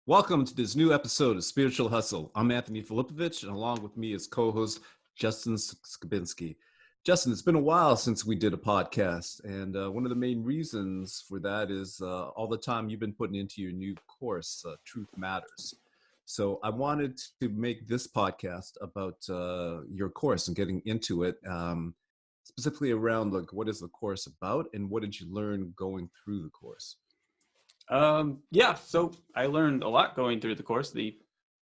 Welcome to this new episode of Spiritual Hustle. I'm Anthony Filipovich, and along with me is co-host Justin Skabinski. Justin, it's been a while since we did a podcast, and one of the main reasons for that is all the time you've been putting into your new course, Truth Matters. So I wanted to make this podcast about your course and getting into it, specifically around like what is the course about and what did you learn going through the course? So I learned a lot going through the course. The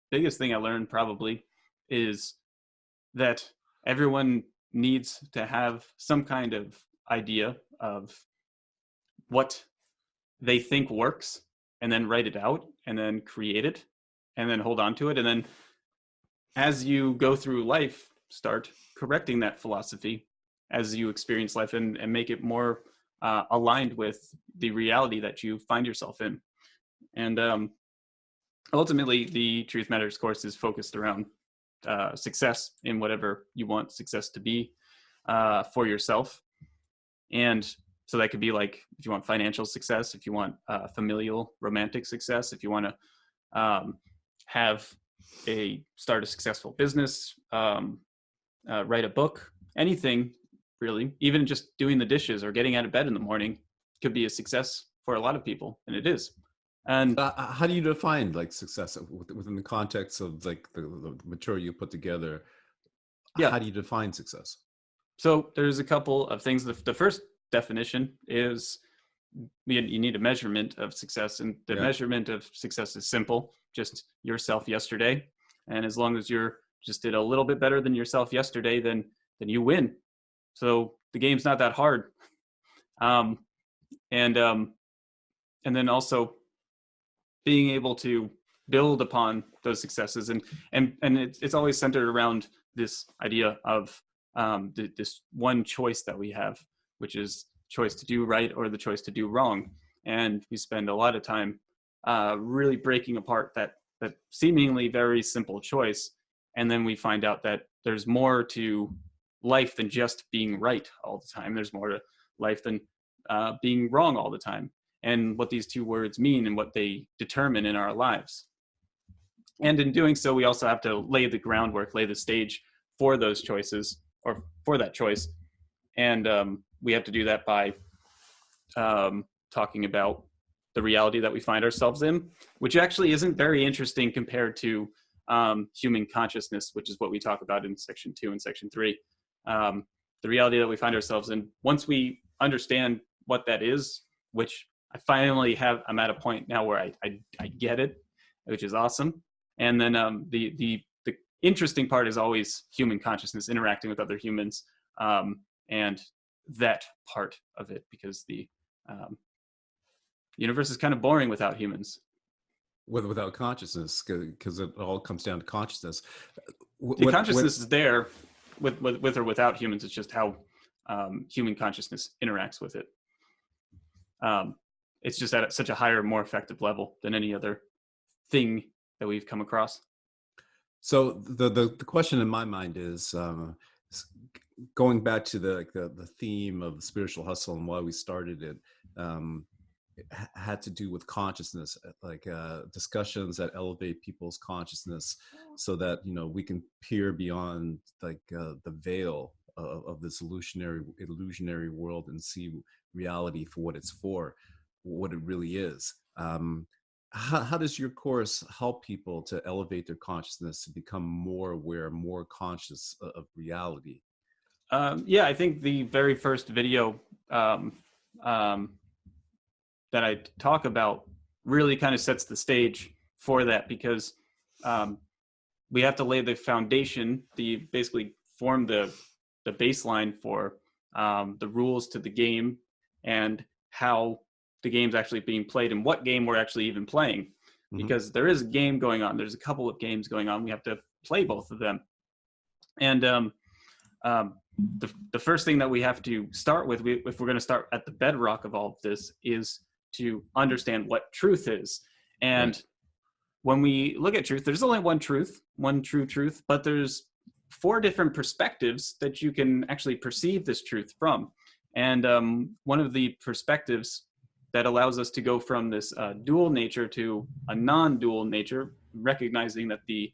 biggest thing I learned probably is that everyone needs to have some kind of idea of what they think works and then write it out and then create it and then hold on to it. And then as you go through life, start correcting that philosophy as you experience life and make it more aligned with the reality that you find yourself in. And ultimately, the Truth Matters course is focused around success in whatever you want success to be for yourself. And so that could be like, if you want financial success, if you want familial, romantic success, if you want to start a successful business, write a book, anything really, even just doing the dishes or getting out of bed in the morning could be a success for a lot of people, and it is. And how do you define like success within the context of like the material you put together? Yeah. How do you define success? So there's a couple of things. The first definition is you need a measurement of success, and the measurement of success is simple, just yourself yesterday. And as long as you're just did a little bit better than yourself yesterday, then you win. So the game's not that hard. And then also being able to build upon those successes, and it's always centered around this idea of this one choice that we have, which is choice to do right or the choice to do wrong. And we spend a lot of time really breaking apart that seemingly very simple choice, and then we find out that there's more to life than just being right all the time. There's more to life than being wrong all the time, and what these two words mean and what they determine in our lives. And in doing so, we also have to lay the groundwork, lay the stage for those choices, or for that choice. And we have to do that by talking about the reality that we find ourselves in, which actually isn't very interesting compared to human consciousness, which is what we talk about in section 2 and section 3. The reality that we find ourselves in, once we understand what that is, which I'm at a point now where I get it, which is awesome. And then the interesting part is always human consciousness, interacting with other humans, and that part of it, because the universe is kind of boring without humans. Without consciousness, because it all comes down to consciousness. Consciousness is there with or without humans. It's just how human consciousness interacts with it. It's just at such a higher, more effective level than any other thing that we've come across. So the question in my mind is going back to the theme of the spiritual hustle and why we started it. It had to do with consciousness, like discussions that elevate people's consciousness so that, we can peer beyond like the veil of this illusionary world and see reality for what it's for, what it really is. How does your course help people to elevate their consciousness, to become more aware, more conscious of reality? I think the very first video that I talk about really kind of sets the stage for that, because we have to lay the foundation, basically form the baseline for the rules to the game and how the game's actually being played and what game we're actually even playing. Mm-hmm. Because there is a game going on. There's a couple of games going on. We have to play both of them. And the first thing that we have to start with, if we're going to start at the bedrock of all of this, is to understand what truth is. And when we look at truth, there's only one truth, one true truth, but there's 4 different perspectives that you can actually perceive this truth from. And one of the perspectives that allows us to go from this dual nature to a non-dual nature, recognizing that the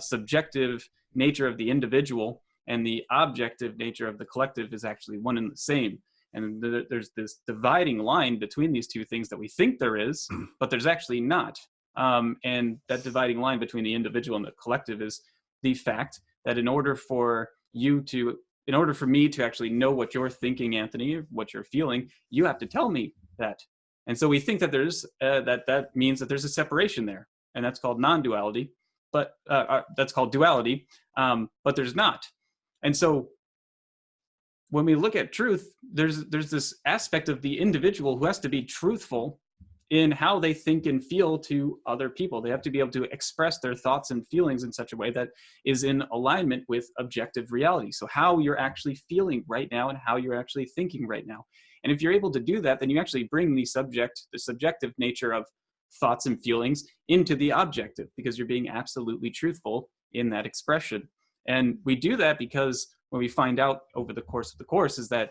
subjective nature of the individual and the objective nature of the collective is actually one and the same. And there's this dividing line between these two things that we think there is, but there's actually not. And that dividing line between the individual and the collective is the fact that in order for me to actually know what you're thinking, Anthony, what you're feeling, you have to tell me that. And so we think that there's that means that there's a separation there, and that's called non-duality, but that's called duality, but there's not. And so when we look at truth, there's this aspect of the individual who has to be truthful in how they think and feel to other people. They have to be able to express their thoughts and feelings in such a way that is in alignment with objective reality. So how you're actually feeling right now and how you're actually thinking right now. And if you're able to do that, then you actually bring the subjective nature of thoughts and feelings into the objective, because you're being absolutely truthful in that expression. And we do that because when we find out over the course of the course is that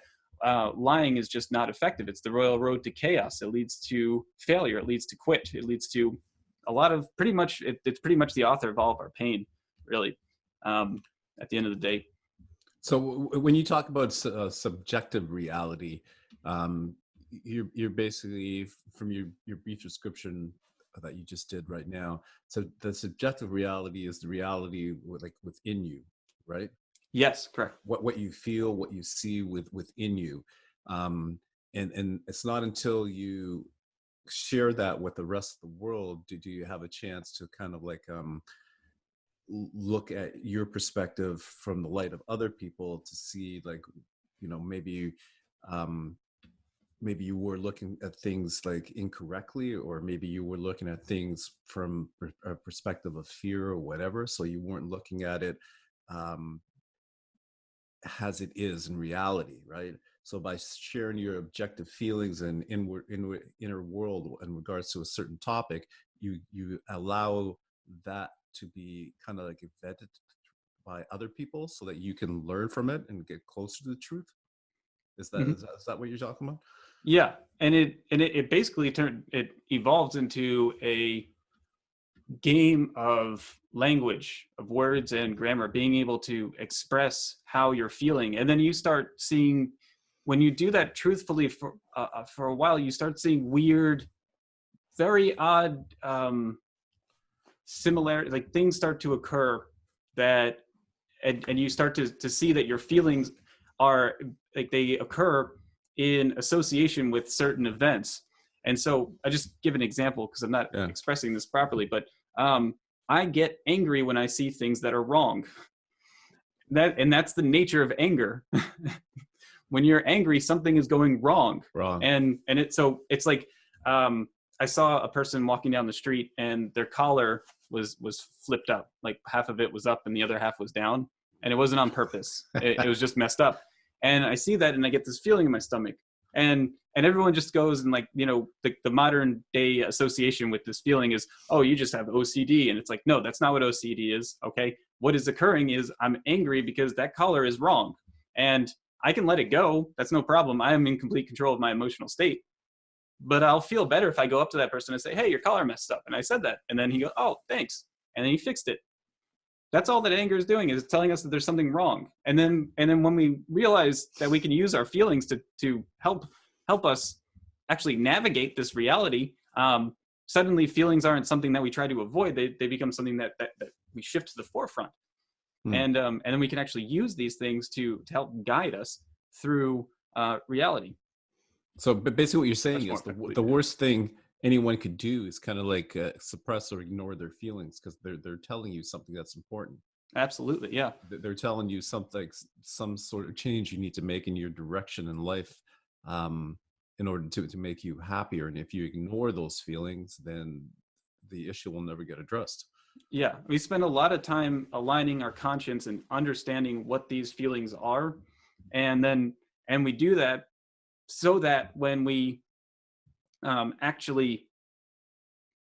lying is just not effective. It's the royal road to chaos. It leads to failure. It leads to quit. It leads to a lot of it's pretty much the author of all of our pain, really, at the end of the day. So when you talk about subjective reality, you're basically, from your brief description that you just did right now, so the subjective reality is the reality within you, right? Yes, correct. What you feel, what you see within you, and it's not until you share that with the rest of the world do you have a chance to kind of look at your perspective from the light of other people to see, maybe you were looking at things incorrectly, or maybe you were looking at things from a perspective of fear or whatever, so you weren't looking at it as it is in reality, right? So by sharing your objective feelings and inner world in regards to a certain topic, you allow that to be kind of vetted by other people so that you can learn from it and get closer to the truth. Is that what you're talking about? Yeah, and it basically it evolves into a game of language, of words and grammar, being able to express how you're feeling. And then you start seeing, when you do that truthfully for a while, you start seeing weird, very odd similar, things start to occur that, and you start to see that your feelings are they occur in association with certain events. And so I just give an example because I'm not expressing this properly, but I get angry when I see things that are wrong. That's the nature of anger. When you're angry, something is going wrong. And it's like I saw a person walking down the street and their collar was flipped up. Like half of it was up and the other half was down, and it wasn't on purpose. It was just messed up. And I see that and I get this feeling in my stomach. And everyone just goes and the modern day association with this feeling is, oh, you just have OCD. And it's like, no, that's not what OCD is. Okay. What is occurring is I'm angry because that collar is wrong. And I can let it go. That's no problem. I am in complete control of my emotional state. But I'll feel better if I go up to that person and say, hey, your collar messed up. And I said that. And then he goes, oh, thanks. And then he fixed it. That's all that anger is doing, is telling us that there's something wrong. And then when we realize that we can use our feelings to help us actually navigate this reality, suddenly feelings aren't something that we try to avoid. They become something that we shift to the forefront. And then we can actually use these things to help guide us through reality. So basically what you're saying is the worst thing anyone could do is kind of suppress or ignore their feelings, because they're telling you something that's important. Absolutely, yeah. They're telling you something, some sort of change you need to make in your direction in life in order to make you happier. And if you ignore those feelings, then the issue will never get addressed. Yeah, we spend a lot of time aligning our conscience and understanding what these feelings are. And we do that so that when we actually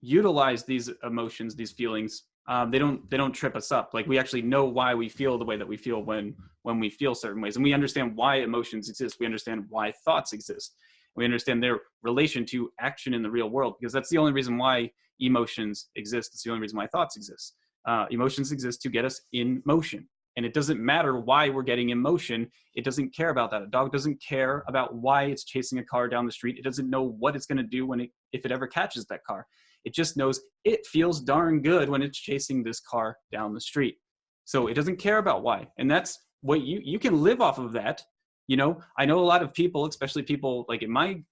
utilize these emotions, these feelings, they don't trip us up. We actually know why we feel the way that we feel when we feel certain ways, and we understand why emotions exist. We understand why thoughts exist. We understand their relation to action in the real world, because that's the only reason why emotions exist. It's the only reason why thoughts exist. Emotions exist to get us in motion. And it doesn't matter why we're getting in motion. It doesn't care about that. A dog doesn't care about why it's chasing a car down the street. It doesn't know what it's going to do if it ever catches that car. It just knows it feels darn good when it's chasing this car down the street. So it doesn't care about why. And that's what you can live off of that. You know, I know a lot of people, especially people like in my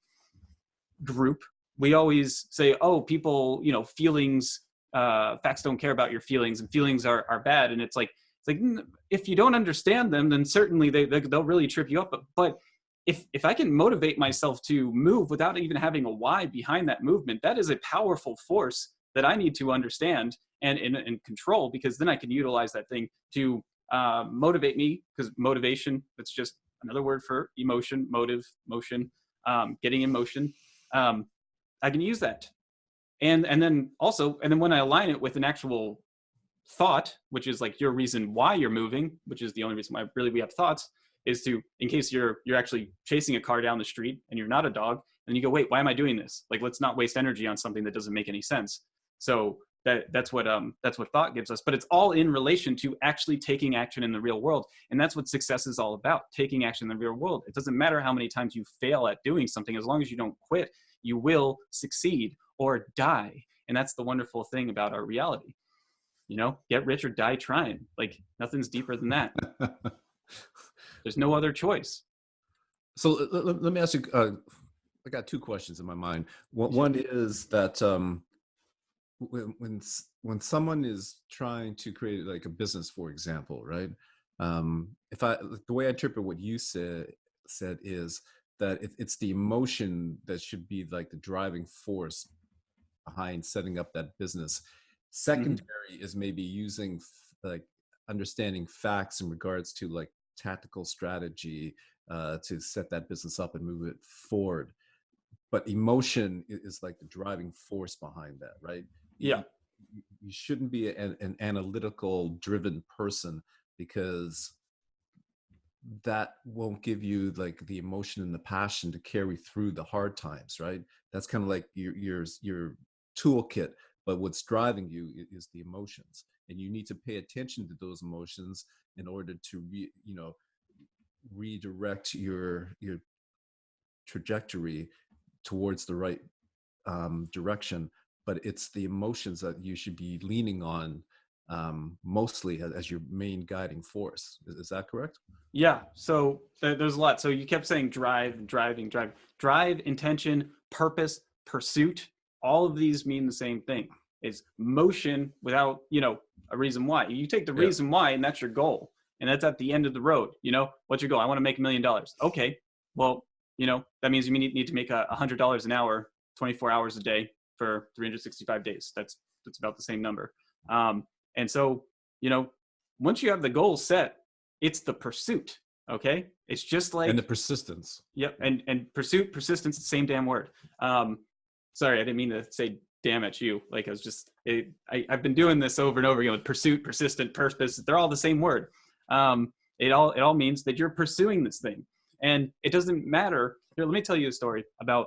group, we always say, oh, people, you know, feelings, facts don't care about your feelings, and feelings are bad. And it's like, if you don't understand them, then certainly they'll really trip you up. But if I can motivate myself to move without even having a why behind that movement, that is a powerful force that I need to understand and control, because then I can utilize that thing to motivate me, because motivation, that's just another word for emotion, motive, motion, getting in motion. I can use that. And then when I align it with an actual thought, which is like your reason why you're moving, which is the only reason why really we have thoughts, is to, in case you're actually chasing a car down the street and you're not a dog, and you go, wait, why am I doing this? Like, let's not waste energy on something that doesn't make any sense. So that's what thought gives us. But it's all in relation to actually taking action in the real world. And that's what success is all about, taking action in the real world. It doesn't matter how many times you fail at doing something, as long as you don't quit, you will succeed or die. And that's the wonderful thing about our reality. You know, get rich or die trying. Like, nothing's deeper than that. There's no other choice. So let me ask you, I got two questions in my mind. One is that when someone is trying to create like a business, for example, right? The way I interpret what you said is that it's the emotion that should be like the driving force behind setting up that business. Secondary is maybe using like understanding facts in regards to like tactical strategy to set that business up and move it forward. But emotion is like the driving force behind that, right? Yeah. You shouldn't be an analytical driven person, because that won't give you like the emotion and the passion to carry through the hard times, right? That's kind of like your toolkit. But what's driving you is the emotions, and you need to pay attention to those emotions in order to redirect your trajectory towards the right direction. But it's the emotions that you should be leaning on mostly as your main guiding force. Is that correct? Yeah. So there's a lot. So you kept saying drive, intention, purpose, pursuit. All of these mean the same thing. Is motion without, a reason why. You take the reason why, and that's your goal. And that's at the end of the road. What's your goal? I want to make $1 million. Okay. Well, that means you need to make $100 an hour, 24 hours a day for 365 days. That's about the same number. And so, once you have the goal set, it's the pursuit. Okay. It's just like, and the persistence. Yep. And pursuit, persistence, the same damn word. Sorry, I didn't mean to say damn at you. Like, I've been doing this over and over again with pursuit, persistent, purpose. They're all the same word. It all means that you're pursuing this thing. And it doesn't matter. Here, let me tell you a story about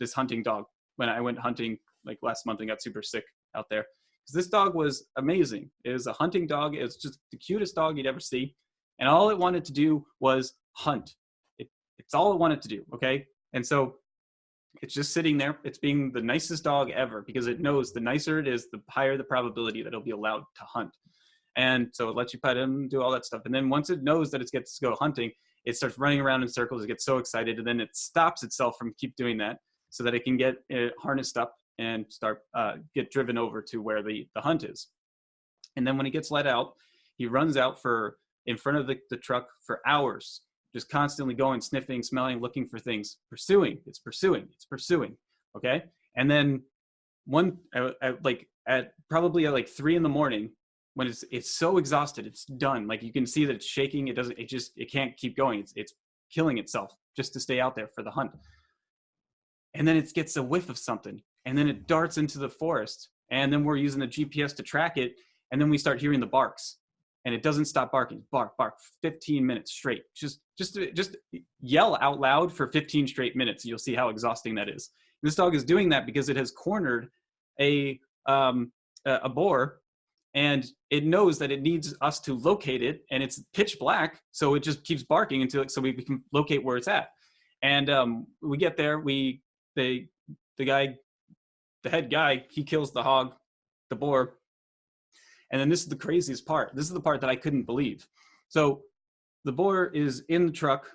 this hunting dog. When I went hunting like last month and got super sick out there. Because this dog was amazing. It was a hunting dog. It was just the cutest dog you'd ever see. And all it wanted to do was hunt. It's all it wanted to do, okay? And so it's just sitting there. It's being the nicest dog ever, because it knows the nicer it is, the higher the probability that it'll be allowed to hunt. And so it lets you pet him, do all that stuff. And then once it knows that it gets to go hunting, it starts running around in circles. It gets so excited, and then it stops itself from keep doing that so that it can get harnessed up and get driven over to where the hunt is. And then when he gets let out, he runs out in front of the truck for hours, just constantly going, sniffing, smelling, looking for things, pursuing. It's pursuing. Okay. And then at probably 3 a.m, when it's so exhausted, it's done. Like, you can see that it's shaking. It can't keep going. It's killing itself just to stay out there for the hunt. And then it gets a whiff of something, and then it darts into the forest, and then we're using the GPS to track it. And then we start hearing the barks, and it doesn't stop barking. Bark, bark, 15 minutes straight. Just yell out loud for 15 straight minutes. You'll see how exhausting that is. This dog is doing that because it has cornered a boar, and it knows that it needs us to locate it, and it's pitch black, so it just keeps barking until so we can locate where it's at. And we get there, the head guy, he kills the hog, the boar. And then this is the craziest part. This is the part that I couldn't believe. So the boar is in the truck,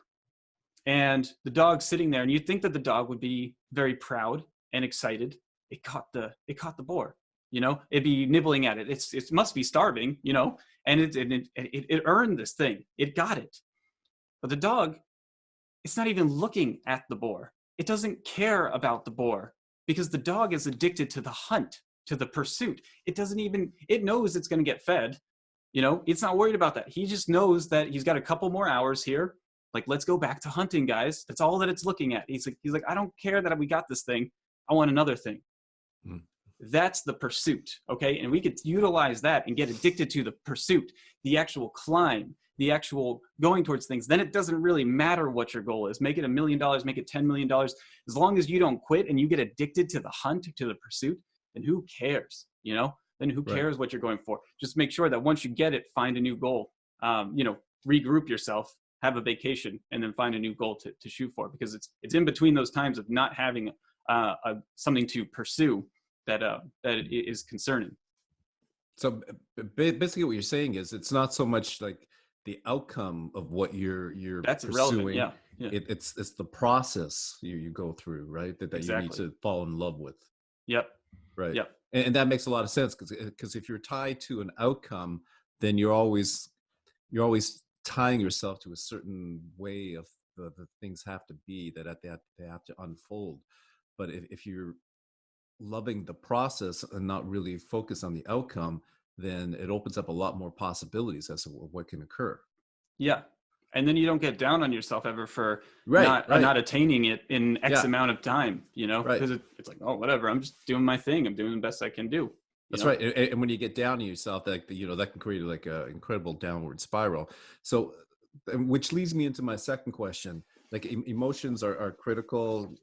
and the dog's sitting there, and you'd think that the dog would be very proud and excited. It caught the boar, you know, it'd be nibbling at it. It must be starving, you know, and it earned this thing. It got it. But the dog, it's not even looking at the boar. It doesn't care about the boar because the dog is addicted to the hunt, to the pursuit. It knows it's going to get fed. You know, it's not worried about that. He just knows that he's got a couple more hours here. Like, let's go back to hunting, guys. That's all that it's looking at. He's like, I don't care that we got this thing. I want another thing. Mm. That's the pursuit, okay? And we could utilize that and get addicted to the pursuit, the actual climb, the actual going towards things. Then it doesn't really matter what your goal is. Make it $1 million, make it $10 million. As long as you don't quit and you get addicted to the hunt, to the pursuit, then who cares, you know? Then who cares what you're going for? Just make sure that once you get it, find a new goal. You know, regroup yourself, have a vacation, and then find a new goal to shoot for, because it's in between those times of not having something to pursue that is concerning. So basically what you're saying is it's not so much like the outcome of what you're that's pursuing. Irrelevant. Yeah. It's the process you go through, right? That Exactly. You need to fall in love with. Yep. Right. Yep. And that makes a lot of sense, because if you're tied to an outcome, then you're always tying yourself to a certain way of the things have to be, that they have to unfold. But if you're loving the process and not really focus on the outcome, then it opens up a lot more possibilities as to what can occur. Yeah. And then you don't get down on yourself ever for not attaining it in X amount of time, you know, because it's like, oh, whatever, I'm just doing my thing. I'm doing the best I can do. That's right. And when you get down on yourself, that can create like an incredible downward spiral. So, which leads me into my second question. Like, emotions are critical,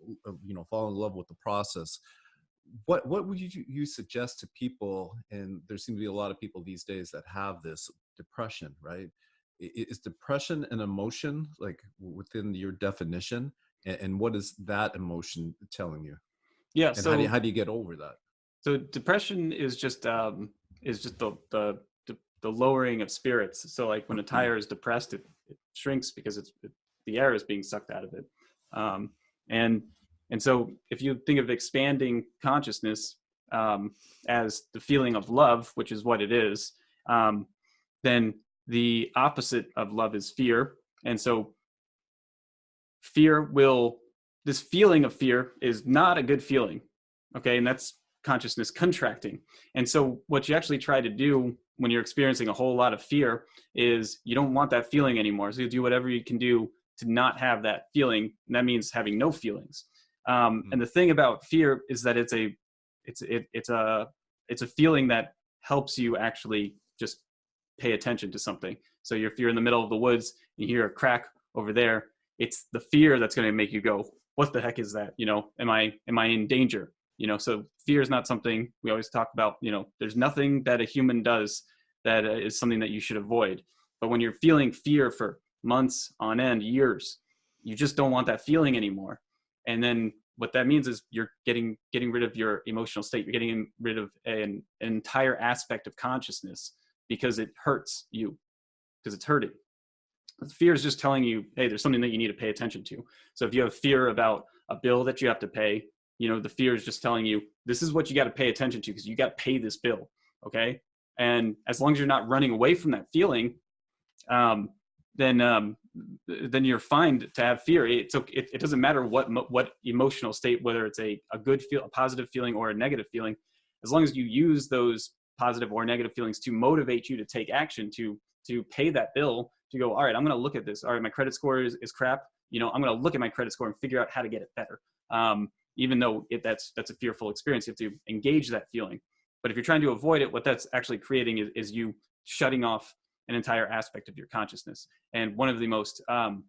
fall in love with the process. What would you suggest to people? And there seem to be a lot of people these days that have this depression, right? Is depression an emotion, like, within your definition? And what is that emotion telling you? Yeah. And so how do you get over that? So depression is just the lowering of spirits. So like when a tire is depressed, it shrinks because the air is being sucked out of it. And so if you think of expanding consciousness as the feeling of love, which is what it is, then the opposite of love is fear. And so this feeling of fear is not a good feeling. Okay. And that's consciousness contracting. And so what you actually try to do when you're experiencing a whole lot of fear is you don't want that feeling anymore. So you do whatever you can do to not have that feeling. And that means having no feelings. And the thing about fear is that it's a feeling that helps you actually just pay attention to something. So if you're in the middle of the woods and you hear a crack over there, it's the fear that's going to make you go, what the heck is that? You know, am I in danger? You know, so fear is not something we always talk about. You know, there's nothing that a human does that is something that you should avoid. But when you're feeling fear for months on end, years, you just don't want that feeling anymore. And then what that means is you're getting rid of your emotional state. You're getting rid of an entire aspect of consciousness because it hurts you, because it's hurting. Fear is just telling you, hey, there's something that you need to pay attention to. So if you have fear about a bill that you have to pay, you know, the fear is just telling you, this is what you got to pay attention to because you got to pay this bill. Okay. And as long as you're not running away from that feeling, then you're fine to have fear. It doesn't matter what emotional state, whether it's a good feel, a positive feeling or a negative feeling, as long as you use those positive or negative feelings to motivate you to take action, to pay that bill, to go, all right, I'm going to look at this. All right, my credit score is crap. You know, I'm going to look at my credit score and figure out how to get it better. Even though that's a fearful experience, you have to engage that feeling. But if you're trying to avoid it, what that's actually creating is you shutting off an entire aspect of your consciousness. And one of the most um,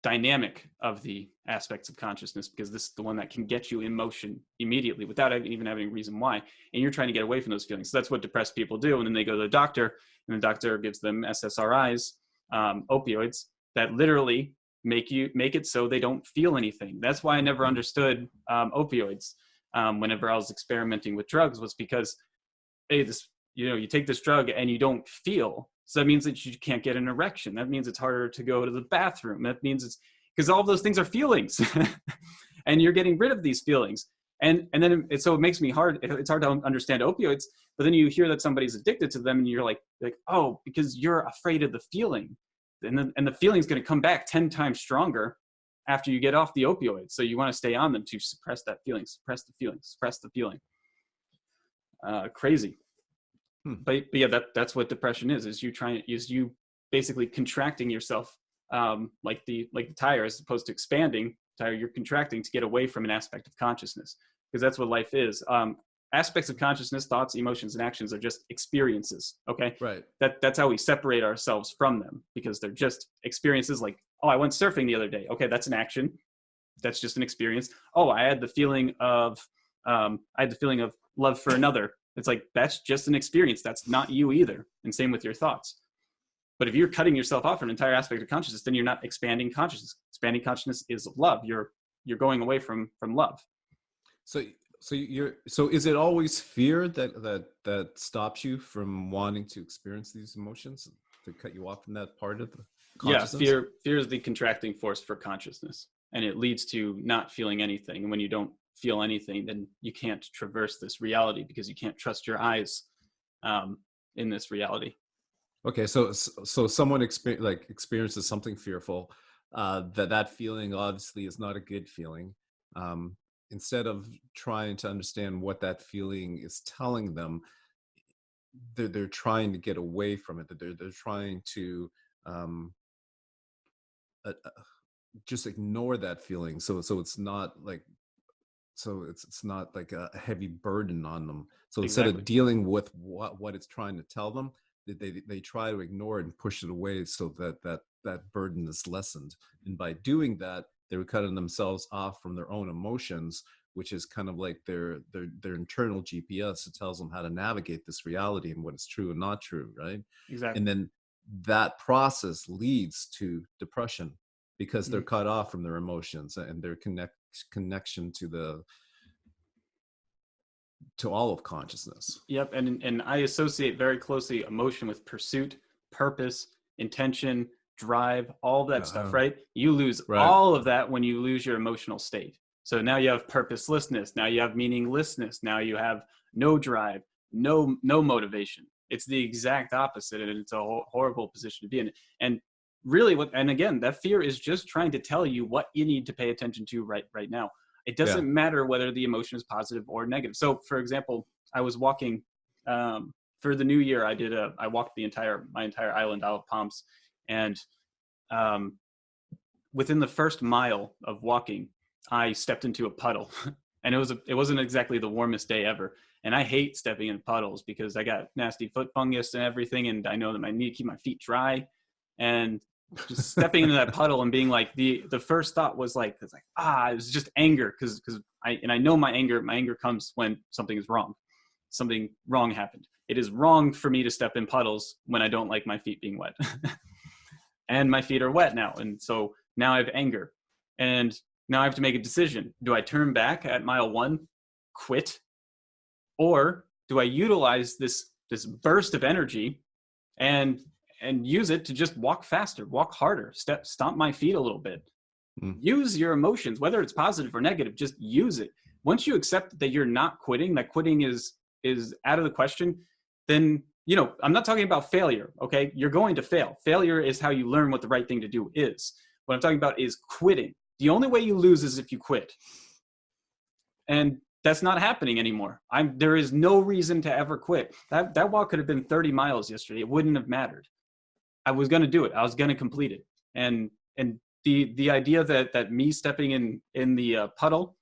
dynamic of the aspects of consciousness, because this is the one that can get you in motion immediately without even having a reason why. And you're trying to get away from those feelings. So that's what depressed people do. And then they go to the doctor, and the doctor gives them SSRIs, opioids, that literally make it so they don't feel anything. That's why I never understood opioids whenever I was experimenting with drugs, was because, hey, you take this drug and you don't feel. So that means that you can't get an erection. That means it's harder to go to the bathroom. That means it's because all of those things are feelings and you're getting rid of these feelings. And then so it makes me it's hard to understand opioids, but then you hear that somebody's addicted to them and you're like, oh, because you're afraid of the feeling. And the feeling's going to come back 10 times stronger after you get off the opioids. So you want to stay on them to suppress that feeling, suppress the feeling. Crazy. But yeah, that's what depression is you basically contracting yourself, like the tire, as opposed to expanding tire, you're contracting to get away from an aspect of consciousness, because that's what life is. Aspects of consciousness, thoughts, emotions, and actions are just experiences. Okay. Right. That's how we separate ourselves from them, because they're just experiences. Like, oh, I went surfing the other day. Okay. That's an action. That's just an experience. Oh, I had the feeling of love for another. It's like, that's just an experience. That's not you either. And same with your thoughts. But if you're cutting yourself off from an entire aspect of consciousness, then you're not expanding consciousness. Expanding consciousness is love. You're going away from love. So is it always fear that stops you from wanting to experience these emotions, to cut you off from that part of the consciousness? Yeah, fear is the contracting force for consciousness, and it leads to not feeling anything. And when you don't feel anything, then you can't traverse this reality, because you can't trust your eyes in this reality. Okay, so someone experiences something fearful, that feeling obviously is not a good feeling. Instead of trying to understand what that feeling is telling them, they're trying to get away from it. They're trying to just ignore that feeling. So it's not like it's not like a heavy burden on them. So instead Exactly. of dealing with what it's trying to tell them, they try to ignore it and push it away, so that burden is lessened. And by doing that, they're cutting themselves off from their own emotions, which is kind of like their internal GPS. It tells them how to navigate this reality and what is true and not true, right? Exactly. And then that process leads to depression, because they're cut off from their emotions and their connection to all of consciousness. Yep. And I associate very closely emotion with pursuit, purpose, intention, drive, all that stuff, right? You lose all of that when you lose your emotional state. So now you have purposelessness. Now you have meaninglessness. Now you have no drive, no motivation. It's the exact opposite, and it's a horrible position to be in. And really, and again, that fear is just trying to tell you what you need to pay attention to right now. It doesn't matter whether the emotion is positive or negative. So, for example, I was walking for the new year. I walked my entire island, Isle of Palms, and within the first mile of walking, I stepped into a puddle, and it wasn't exactly the warmest day ever. And I hate stepping in puddles because I got nasty foot fungus and everything, and I know that I need to keep my feet dry. And just stepping into that puddle and being like, the first thought was like, it was just anger, because I know my anger comes when something is wrong. Something wrong happened. It is wrong for me to step in puddles when I don't like my feet being wet. And my feet are wet now, and so now I have anger, and now I have to make a decision. Do I turn back at mile 1, quit, or do I utilize this burst of energy and use it to just walk faster, walk harder, stomp my feet a little bit? Use your emotions, whether it's positive or negative, just use it. Once you accept that you're not quitting, that quitting is out of the question, then, I'm not talking about failure, okay? You're going to fail. Failure is how you learn what the right thing to do is. What I'm talking about is quitting. The only way you lose is if you quit. And that's not happening anymore. There is no reason to ever quit. That walk could have been 30 miles yesterday. It wouldn't have mattered. I was going to do it. I was going to complete it. And the idea that me stepping in the puddle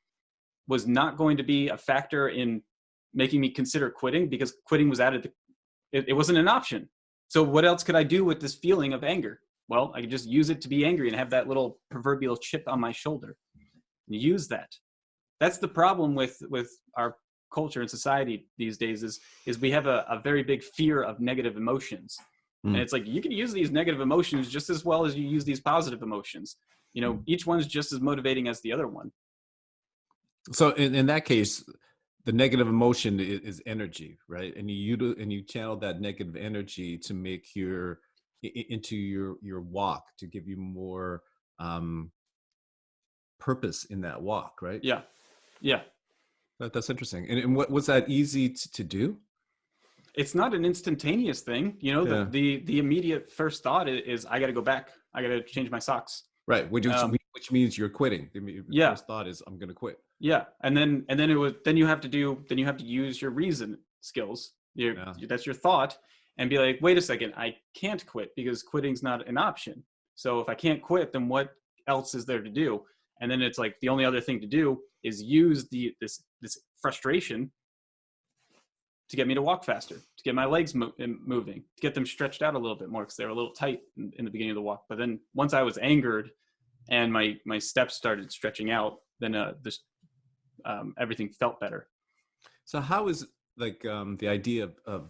was not going to be a factor in making me consider quitting, because quitting was added. It wasn't an option. So what else could I do with this feeling of anger? Well, I could just use it to be angry and have that little proverbial chip on my shoulder. And use that. That's the problem with our culture and society these days is we have a very big fear of negative emotions. And it's like, you can use these negative emotions just as well as you use these positive emotions. You know, each one's just as motivating as the other one. So in that case, the negative emotion is energy, right? And you channel that negative energy to make into your walk, to give you more purpose in that walk, right? Yeah. Yeah. That's interesting. And what was that easy to do? It's not an instantaneous thing. You know, Yeah. the immediate first thought is I got to go back. I got to change my socks. Right. Which means you're quitting. The first thought is, I'm going to quit. Yeah. And then you have to use your reason skills. That's your thought, and be like, wait a second, I can't quit because quitting's not an option. So if I can't quit, then what else is there to do? And then it's like, the only other thing to do is use this frustration to get me to walk faster, to get my legs moving, to get them stretched out a little bit more, because they were a little tight in the beginning of the walk. But then once I was angered and my steps started stretching out, then everything felt better. So how is the idea of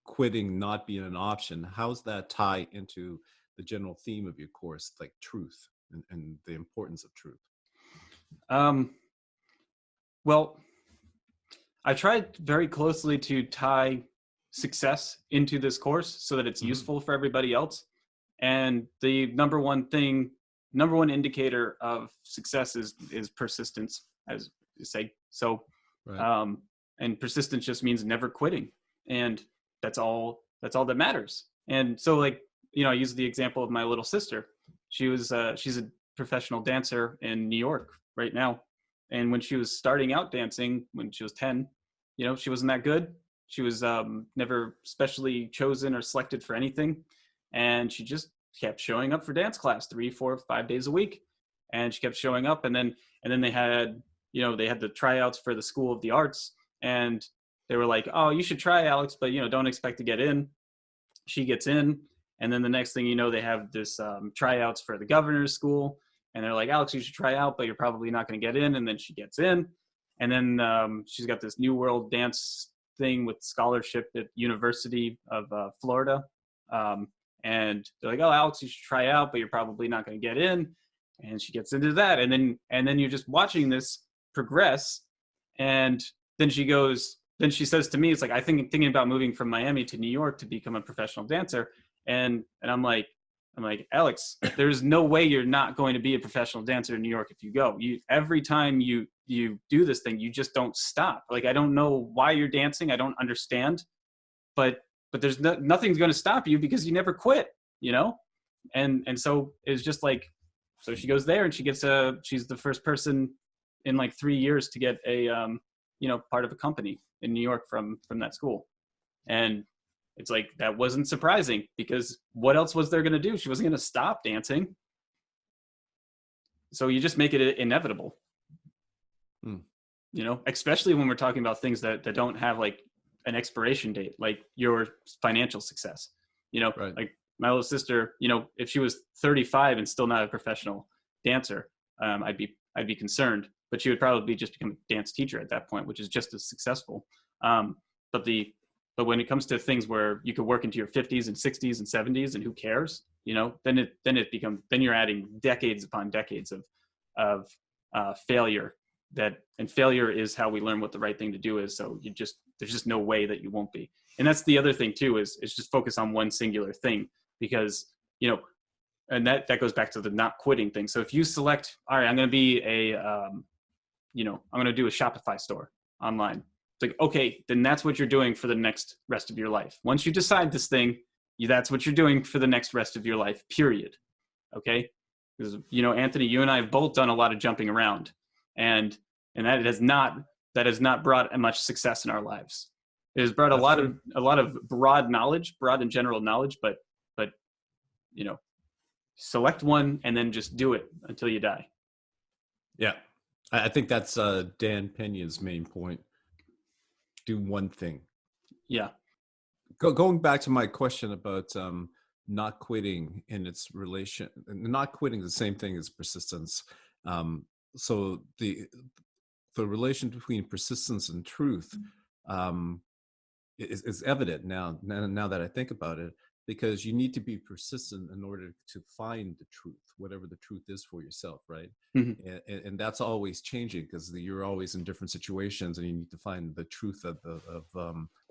quitting not being an option, how's that tie into the general theme of your course, like truth and the importance of truth? Well, I tried very closely to tie success into this course so that it's useful for everybody else. And the number one indicator of success is persistence, as you say. So, right. And persistence just means never quitting. And that's all that matters. And so, like, you know, I use the example of my little sister. She's a professional dancer in New York right now. And when she was starting out dancing, when she was 10, you know, she wasn't that good. She was never specially chosen or selected for anything. And she just kept showing up for dance class 3, 4, 5 days a week. And she kept showing up. And then they had the tryouts for the School of the Arts. And they were like, oh, you should try, Alex, but, you know, don't expect to get in. She gets in. And then the next thing you know, they have this tryouts for the governor's school. And they're like, Alex, you should try out, but you're probably not going to get in. And then she gets in. And then she's got this New World Dance thing with scholarship at University of Florida. And they're like, oh, Alex, you should try out, but you're probably not going to get in. And she gets into that. And then you're just watching this progress. And then she says to me, it's like, I think thinking about moving from Miami to New York to become a professional dancer. And I'm like, Alex, there's no way you're not going to be a professional dancer in New York if you go. Every time you do this thing, you just don't stop. Like, I don't know why you're dancing. I don't understand, but there's nothing's going to stop you because you never quit, you know? And so it's just like, so she goes there and she's the first person in like 3 years to get a, part of a company in New York from that school. And it's like, that wasn't surprising, because what else was there going to do? She wasn't going to stop dancing. So you just make it inevitable, you know, especially when we're talking about things that don't have like an expiration date, like your financial success, you know, right. Like my little sister, you know, if she was 35 and still not a professional dancer, I'd be concerned, but she would probably just become a dance teacher at that point, which is just as successful. But when it comes to things where you could work into your 50s and 60s and 70s, and who cares, you know, then you're adding decades upon decades of failure. And failure is how we learn what the right thing to do is. So there's just no way that you won't be. And that's the other thing too, is just focus on one singular thing, because, you know, and that goes back to the not quitting thing. So if you select, all right, I'm going to be I'm going to do a Shopify store online. It's like, okay, then that's what you're doing for the next rest of your life. Once you decide this thing, that's what you're doing for the next rest of your life, period. Okay? Because, you know, Anthony, you and I have both done a lot of jumping around, and that has not brought much success in our lives. It has brought a lot of broad and general knowledge, but you know, select one and then just do it until you die. Yeah. I think that's Dan Pena's main point. do one thing. Yeah. Going back to my question about not quitting in its relation, not quitting is the same thing as persistence. So the relation between persistence and truth is evident now that I think about it, because you need to be persistent in order to find the truth, whatever the truth is for yourself, right? Hmm. And that's always changing, because you're always in different situations, and you need to find the truth of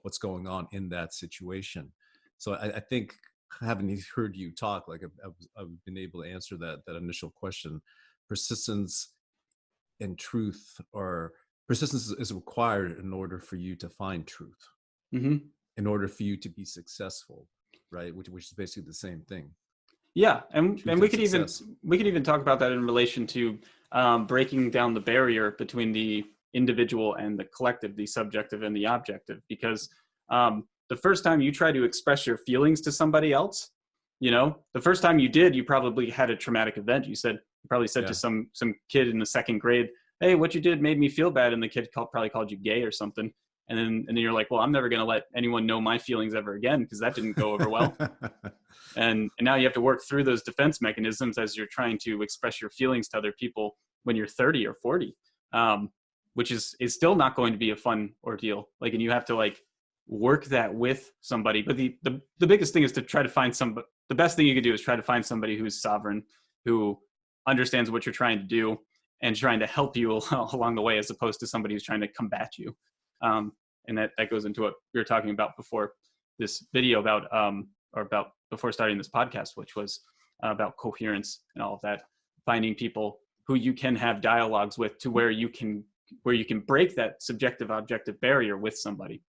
what's going on in that situation. So I think, having heard you talk, like I've been able to answer that initial question. Persistence and truth, or persistence is required in order for you to find truth, Hmm. in order for you to be successful, right? Which is basically the same thing. Yeah, and Truth we and could even success. talk about that in relation to breaking down the barrier between the individual and the collective, the subjective and the objective. Because the first time you try to express your feelings to somebody else, the first time you did, you probably had a traumatic event. You probably said to Yeah. some kid in the second grade, "Hey, what you did made me feel bad," and the kid probably called you gay or something. And then you're like, "Well, I'm never going to let anyone know my feelings ever again, because that didn't go over well." And now you have to work through those defense mechanisms as you're trying to express your feelings to other people when you're 30 or 40, which is still not going to be a fun ordeal. Like, and you have to like work that with somebody. But the biggest thing is to try to find the best thing you could do is try to find somebody who's sovereign, who understands what you're trying to do and trying to help you along the way, as opposed to somebody who's trying to combat you. And that goes into what we were talking about before this video about before starting this podcast, which was about coherence and all of that, finding people who you can have dialogues with, to where you can break that subjective objective barrier with somebody.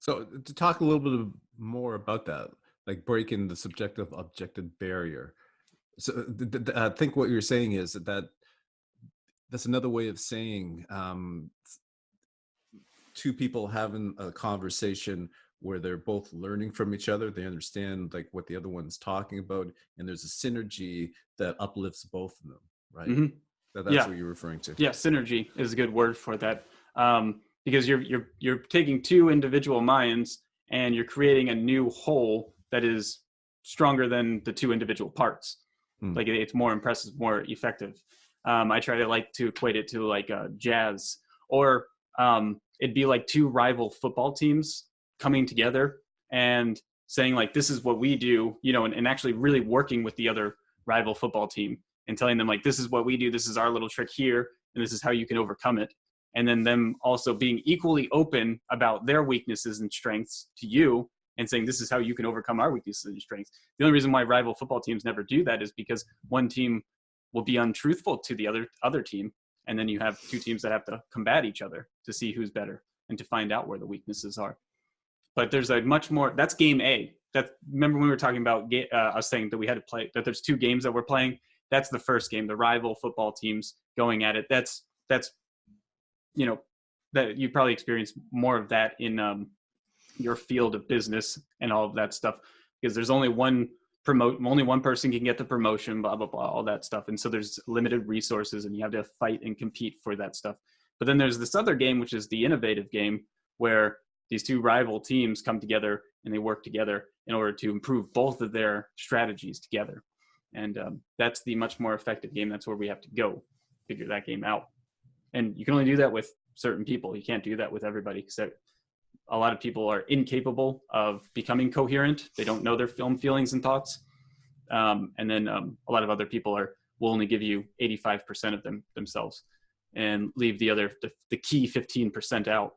So to talk a little bit more about that, like breaking the subjective objective barrier. So I think what you're saying is that's another way of saying two people having a conversation where they're both learning from each other. They understand like what the other one's talking about, and there's a synergy that uplifts both of them, right? Mm-hmm. That's what you're referring to. Yeah, synergy is a good word for that, because you're taking two individual minds and you're creating a new whole that is stronger than the two individual parts. Like, it's more impressive, more effective. I try to equate it to like jazz, or it'd be like two rival football teams coming together and saying like, this is what we do, and actually really working with the other rival football team and telling them like, this is what we do, this is our little trick here, and this is how you can overcome it. And then them also being equally open about their weaknesses and strengths to you, and saying, this is how you can overcome our weaknesses and strengths. The only reason why rival football teams never do that is because one team will be untruthful to the other team, and then you have two teams that have to combat each other to see who's better and to find out where the weaknesses are. But there's a much more, that's game A. Remember when we were talking about us saying that we had to play, that there's two games that we're playing? That's the first game, the rival football teams going at it. That's that you probably experience more of that in your field of business and all of that stuff, because there's only one person can get the promotion, blah, blah, blah, all that stuff. And so there's limited resources and you have to fight and compete for that stuff. But then there's this other game, which is the innovative game, where these two rival teams come together and they work together in order to improve both of their strategies together. And that's the much more effective game. That's where we have to go figure that game out. And you can only do that with certain people. You can't do that with everybody, because a lot of people are incapable of becoming coherent. They don't know their feelings and thoughts. And then a lot of other people will only give you 85% of themselves and leave the key 15% out.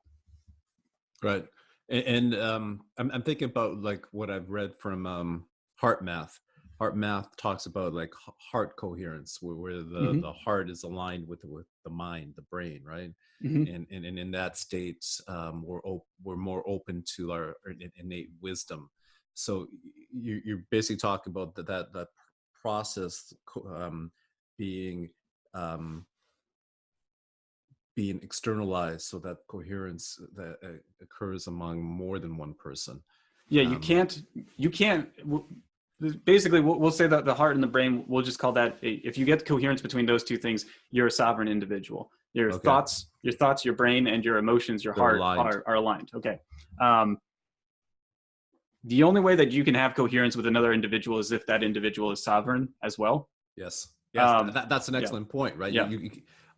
Right. And I'm thinking about like what I've read from Heart Math. Heart Math talks about like heart coherence, where the heart is aligned with the mind, the brain, right? And in that state, we're more open to our innate wisdom. So you're basically talking about that process being externalized, so that coherence that occurs among more than one person. Yeah, you can't. Basically, we'll say that the heart and the brain, we'll just call that, if you get coherence between those two things, you're a sovereign individual. Your thoughts your thoughts, your brain, and your emotions, your They're heart aligned. are aligned. Okay. The only way that you can have coherence with another individual is if that individual is sovereign as well. Yes. Yes. Um, That's an yeah, excellent point, right? yeah,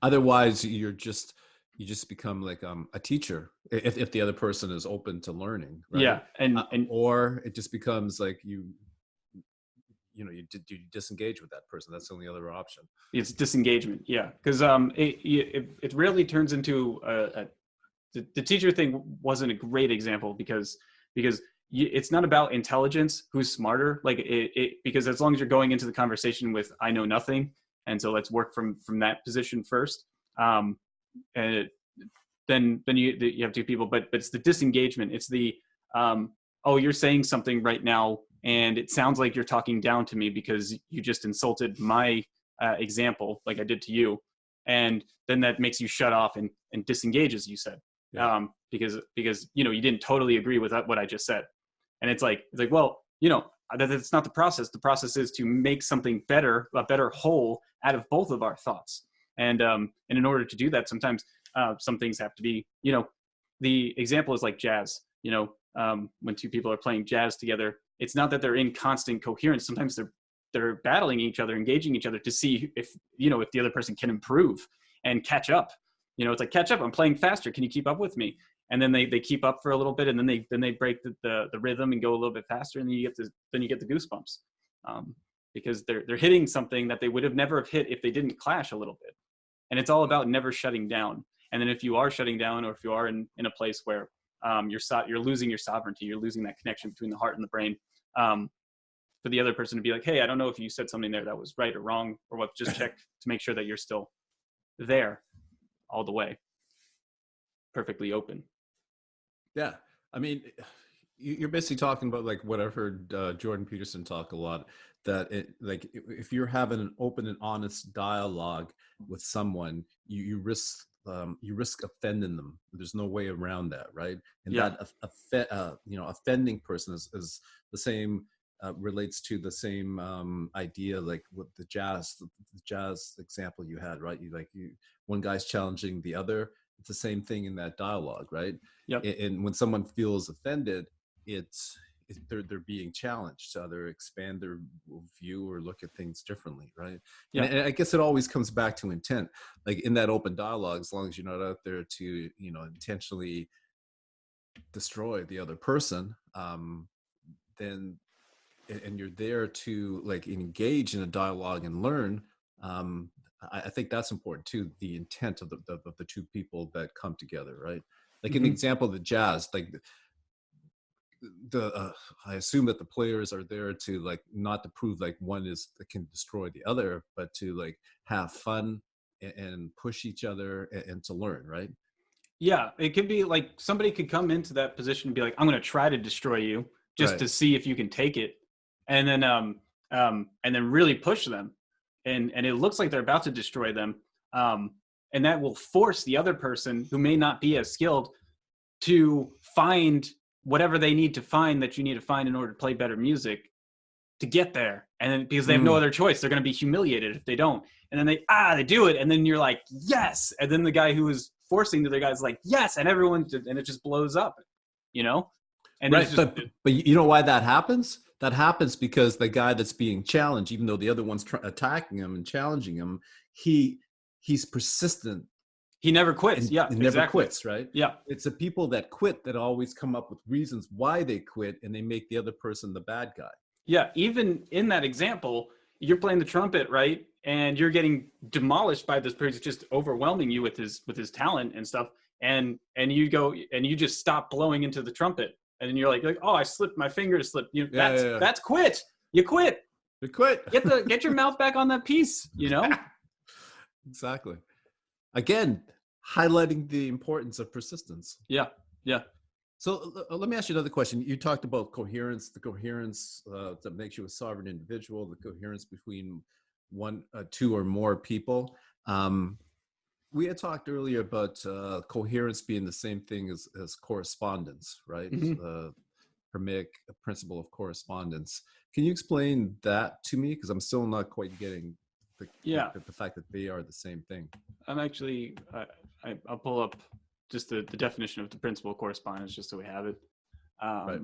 Otherwise you just become like a teacher if the other person is open to learning, right? yeah, and Or it just becomes like you disengage with that person. That's the only other option. it's disengagement. Yeah, because it rarely turns into the teacher thing wasn't a great example because it's not about intelligence, who's smarter, like because as long as you're going into the conversation with I know nothing, and so let's work from that position first, and then you have two people, but it's the disengagement. It's the oh, you're saying something right now and it sounds like you're talking down to me because you just insulted my example like I did to you, and then that makes you shut off and disengage, as you said. Yeah. Because you didn't totally agree with what I just said, and it's like well, that's not the process. The process is to make something better, a better whole out of both of our thoughts, and in order to do that, sometimes some things have to be, the example is like jazz. When two people are playing jazz together, it's not that they're in constant coherence. Sometimes they're battling each other, engaging each other to see if the other person can improve and catch up. It's like, catch up, I'm playing faster, can you keep up with me? And then they keep up for a little bit, and then they break the rhythm and go a little bit faster, and then you get the goosebumps, because they're hitting something that they would have never have hit if they didn't clash a little bit. And it's all about never shutting down. And then if you are shutting down, or if you are in a place where you're losing your sovereignty, you're losing that connection between the heart and the brain, for the other person to be like, hey, I don't know if you said something there that was right or wrong, or what, just check to make sure that you're still there all the way, perfectly open. Yeah. I mean, you're basically talking about like what I've heard Jordan Peterson talk a lot, that if you're having an open and honest dialogue with someone, you risk offending them. There's no way around that, right? And Yeah. that offending person is the same, relates to the same idea, like with the jazz example you had, right? One guy's challenging the other. It's the same thing in that dialogue, right? Yep. And when someone feels offended, they're being challenged to either expand their view or look at things differently, right? Yeah. And I guess it always comes back to intent. Like in that open dialogue, as long as you're not out there to intentionally destroy the other person, then and you're there to like engage in a dialogue and learn. I think that's important too. The intent of the two people that come together, right? Like in the example of the jazz, like I assume that the players are there to like not to prove like one can destroy the other, but to like have fun and push each other and to learn, right? Yeah, it could be like somebody could come into that position and be like, I'm going to try to destroy you just Right. to see if you can take it, and then really push them, and it looks like they're about to destroy them, and that will force the other person who may not be as skilled to find whatever they need to find that you need to find in order to play better music to get there. And then because they have no other choice, they're going to be humiliated if they don't. And then they do it. And then you're like, yes. And then the guy who was forcing the other guy's like, yes. And and it just blows up, And right. just, but you know why that happens? That happens because the guy that's being challenged, even though the other one's attacking him and challenging him, he's persistent. He never quits. And yeah, never exactly. quits, right? Yeah. It's the people that quit that always come up with reasons why they quit, and they make the other person the bad guy. Yeah, even in that example, you're playing the trumpet, right? And you're getting demolished by this person just overwhelming you with his talent and stuff. And you go and you just stop blowing into the trumpet. And then you're like, oh, I slipped, my fingers slipped. That's quit. You quit. You quit. Get your mouth back on that piece, Exactly. Again, highlighting the importance of persistence. Yeah. Yeah. So let me ask you another question. You talked about coherence, the coherence that makes you a sovereign individual, the coherence between two or more people. We had talked earlier about coherence being the same thing as correspondence, right? Mm-hmm. Hermetic principle of correspondence. Can you explain that to me? Because I'm still not quite getting the fact that they are the same thing. I'm actually, I'll pull up just the definition of the principal correspondence just so we have it. Right.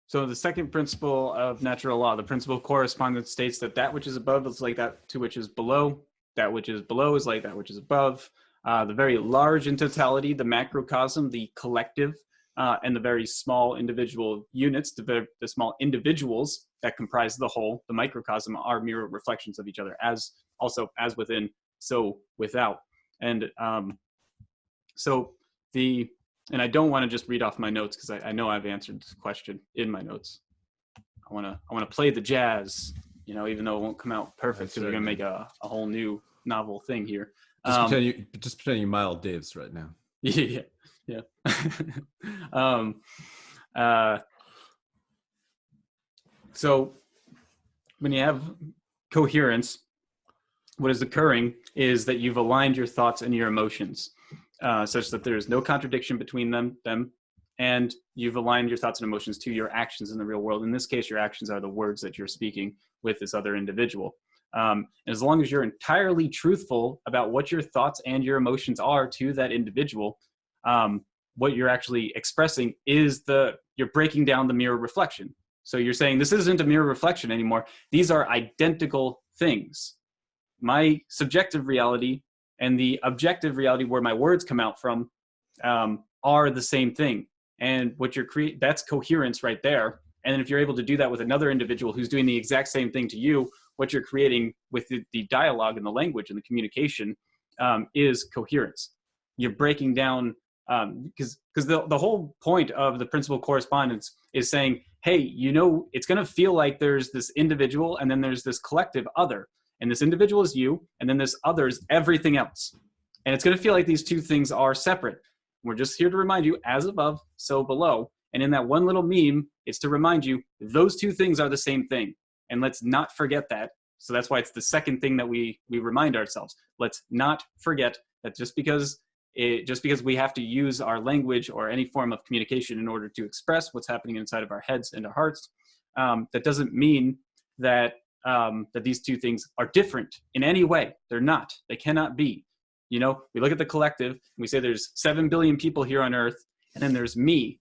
So the second principle of natural law, the principle of correspondence, states that that which is above is like that to which is below. That which is below is like that which is above. The very large in totality, the macrocosm, the collective, and the very small individual units, the small individuals that comprise the whole, the microcosm, are mirror reflections of each other, as also as within, so without. And and I don't want to just read off my notes because I know I've answered this question in my notes. I want to play the jazz, even though it won't come out perfect because we're gonna make a whole new novel thing here. Just pretend you Miles Davis right now. Yeah. So when you have coherence, what is occurring is that you've aligned your thoughts and your emotions such that there is no contradiction between them, and you've aligned your thoughts and emotions to your actions in the real world. In this case, your actions are the words that you're speaking with this other individual. And as long as you're entirely truthful about what your thoughts and your emotions are to that individual, what you're actually expressing is you're breaking down the mirror reflection. So you're saying this isn't a mirror reflection anymore. These are identical things. My subjective reality and the objective reality where my words come out from are the same thing. And what you're that's coherence right there. And then if you're able to do that with another individual who's doing the exact same thing to you, what you're creating with the dialogue and the language and the communication is coherence. You're breaking down, because the whole point of the principal correspondence is saying, hey, it's going to feel like there's this individual and then there's this collective other. And this individual is you, and then this other is everything else. And it's going to feel like these two things are separate. We're just here to remind you, as above, so below. And in that one little meme, it's to remind you those two things are the same thing. And let's not forget that. So that's why it's the second thing that we remind ourselves. Let's not forget that just because we have to use our language or any form of communication in order to express what's happening inside of our heads and our hearts, that doesn't mean that these two things are different in any way. They're not. They cannot be. We look at the collective and we say there's 7 billion people here on Earth, and then there's me.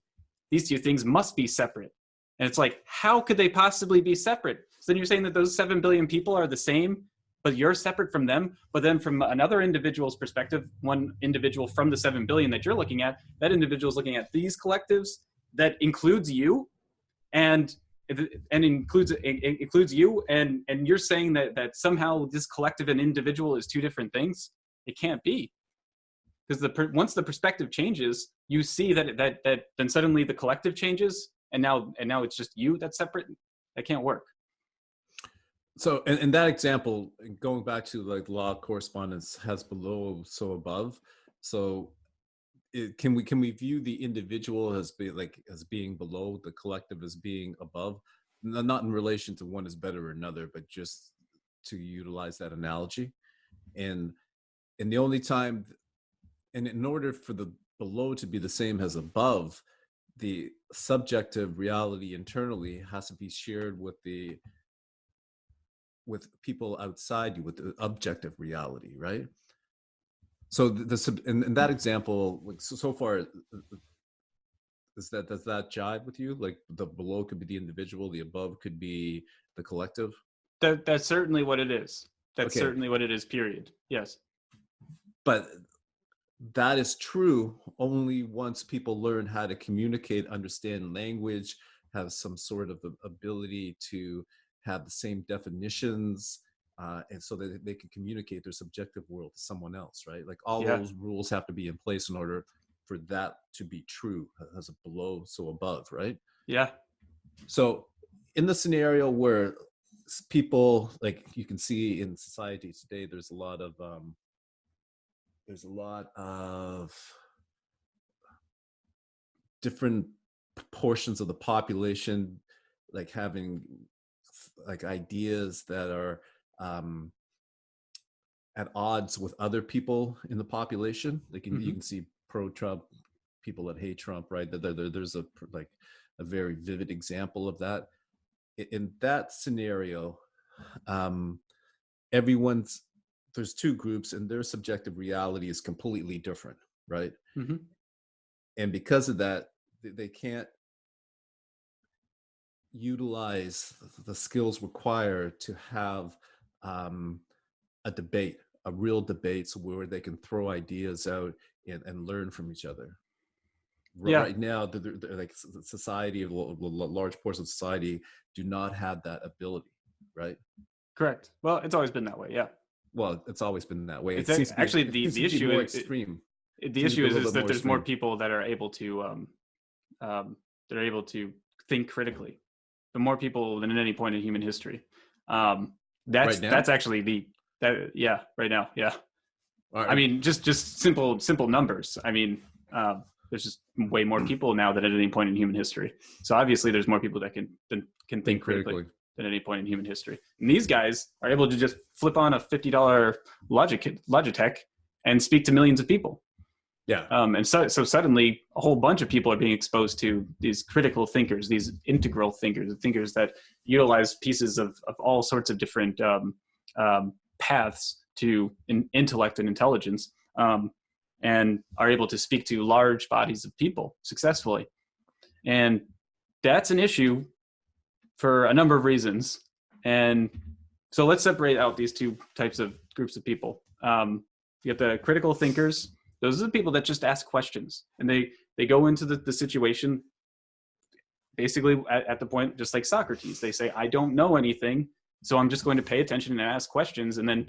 These two things must be separate. And it's like, how could they possibly be separate? So then you're saying that those 7 billion people are the same, but you're separate from them. But then from another individual's perspective, one individual from the 7 billion that you're looking at, that individual is looking at these collectives that includes you, and includes you, and you're saying that somehow this collective and individual is two different things. It can't be, because once the perspective changes, you see that then suddenly the collective changes, and now it's just you that's separate. That can't work. So in that example, going back to like law of correspondence, has below, so above. So can we view the individual as being below, the collective as being above? Not in relation to one is better or another, but just to utilize that analogy. And the only time, and in order for the below to be the same as above, the subjective reality internally has to be shared with people outside you, with the objective reality, right? So in that example, like so far, does that jive with you? Like the below could be the individual, the above could be the collective. That's certainly what it is. That's Okay. certainly what it is. Period. Yes. But that is true only once people learn how to communicate, understand language, have some sort of ability to have the same definitions, and so that they can communicate their subjective world to someone else, right? Like all those rules have to be in place in order for that to be true, as a below, so above, right? Yeah. So in the scenario where people, like you can see in society today, there's a lot of different portions of the population, like having like ideas that are at odds with other people in the population. Like you can see pro-Trump people that hate Trump, right? There's a very vivid example of that. In that scenario, everyone's, there's two groups and their subjective reality is completely different, right? Mm-hmm. And because of that, they can't utilize the skills required to have a debate, a real debate, so where they can throw ideas out and learn from each other. Yeah. Right now, like society, a large portion of society do not have that ability, right? Correct. Well, it's always been that way. Yeah. Well, it's always been that way. It's It seems to be, actually it seems the to be issue more is extreme. the Seems to issue be a is little bit that more there's more extreme. people that are able to think critically. The more people than at any point in human history. Right now? That's actually right now. Yeah. I mean, just simple numbers. I mean, there's just way more people now than at any point in human history. So obviously, there's more people that can think critically than at any point in human history. And these guys are able to just flip on a $50 Logitech and speak to millions of people. Yeah. And so suddenly, a whole bunch of people are being exposed to these critical thinkers, these integral thinkers, thinkers that utilize pieces of all sorts of different paths to intellect and intelligence, and are able to speak to large bodies of people successfully. And that's an issue for a number of reasons. And so let's separate out these two types of groups of people. You have the critical thinkers. Those are the people that just ask questions, and they go into the situation basically at the point, just like Socrates. They say, I don't know anything, so I'm just going to pay attention and ask questions. And then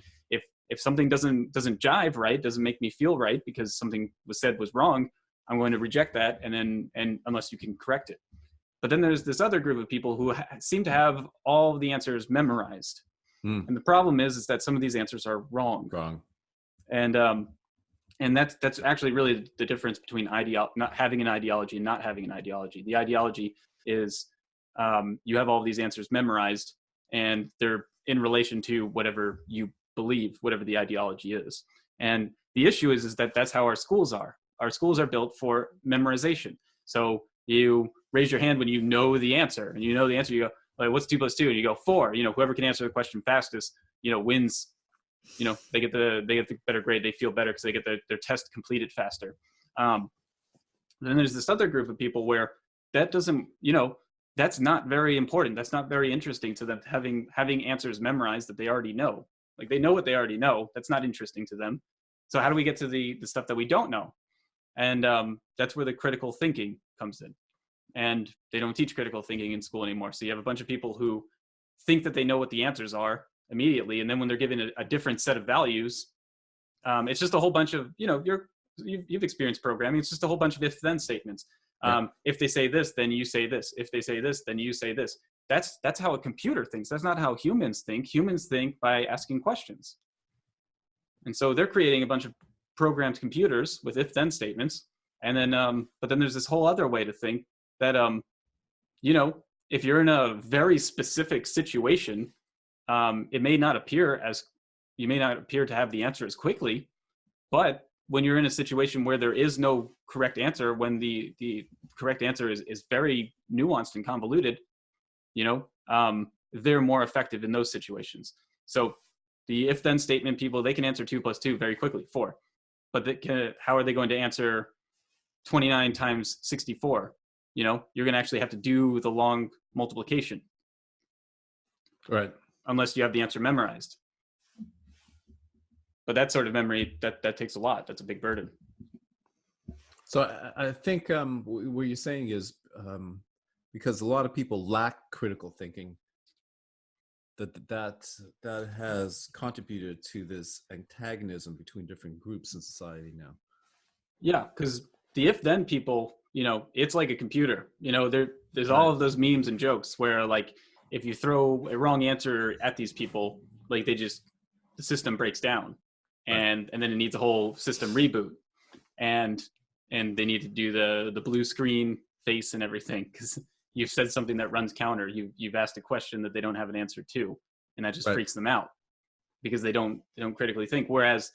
if something doesn't jive right, doesn't make me feel right because something was said was wrong, I'm going to reject that, and unless you can correct it. But then there's this other group of people who seem to have all the answers memorized. And the problem is that some of these answers are wrong. And that's actually really the difference between not having an ideology and not having an ideology. The ideology is you have all these answers memorized, and they're in relation to whatever you believe, whatever the ideology is. And the issue is that that's how our schools are. Our schools are built for memorization. So you raise your hand when you know the answer, and you know the answer. You go, like, what's 2 + 2? And you go 4. Whoever can answer the question fastest, wins. They get the better grade. They feel better because they get their test completed faster. Then there's this other group of people where that doesn't, that's not very important. That's not very interesting to them, having answers memorized that they already know. Like, they know what they already know. That's not interesting to them. So how do we get to the stuff that we don't know? And that's where the critical thinking comes in. And they don't teach critical thinking in school anymore. So you have a bunch of people who think that they know what the answers are immediately, and then when they're given a different set of values, it's just a whole bunch of, you've experienced programming. It's just a whole bunch of if-then statements. If they say this, then you say this. If they say this, then you say this. That's how a computer thinks. That's not how humans think. Humans think by asking questions. And so they're creating a bunch of programmed computers with if-then statements. And then, but then there's this whole other way to think that, if you're in a very specific situation, it may not appear you may not appear to have the answer as quickly, but when you're in a situation where there is no correct answer, when the correct answer is very nuanced and convoluted, they're more effective in those situations. So the if-then statement people, they can answer 2 + 2 very quickly, 4. But how are they going to answer 29 times 64? You're going to actually have to do the long multiplication. Right. Unless you have the answer memorized. But that sort of memory, that takes a lot. That's a big burden. So I think what you're saying is because a lot of people lack critical thinking, that has contributed to this antagonism between different groups in society now. Yeah, because the if-then people, it's like a computer. There's all of those memes and jokes where, like, if you throw a wrong answer at these people, like, the system breaks down, and then it needs a whole system reboot, and they need to do the blue screen face and everything because you've said something that runs counter. You've asked a question that they don't have an answer to, and that just freaks them out because they don't critically think. Whereas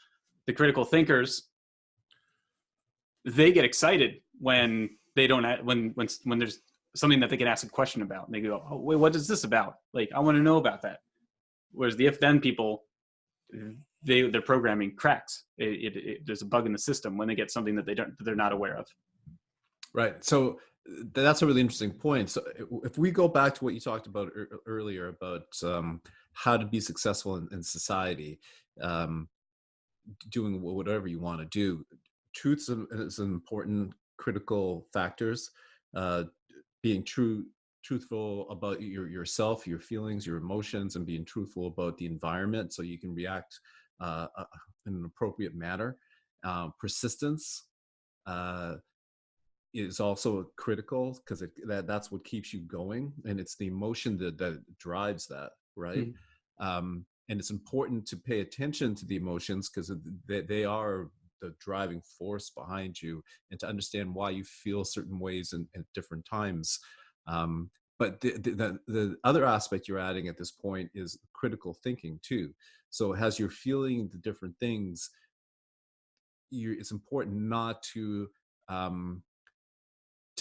the critical thinkers, they get excited when they don't when there's something that they can ask a question about, and they go, oh, wait, what is this about? Like, I want to know about that. Whereas the if-then people, their programming cracks. There's a bug in the system when they get something that they're not aware of. Right. So that's a really interesting point. So if we go back to what you talked about earlier about how to be successful in society, doing whatever you want to do, truth is an important critical factors. Being truthful about yourself, your feelings, your emotions, and being truthful about the environment so you can react in an appropriate manner. Persistence is also critical because that's what keeps you going, and it's the emotion that drives that, right? And it's important to pay attention to the emotions because they are the driving force behind you, and to understand why you feel certain ways at different times. But the other aspect you're adding at this point is critical thinking too. So as you're feeling the different things, it's important not to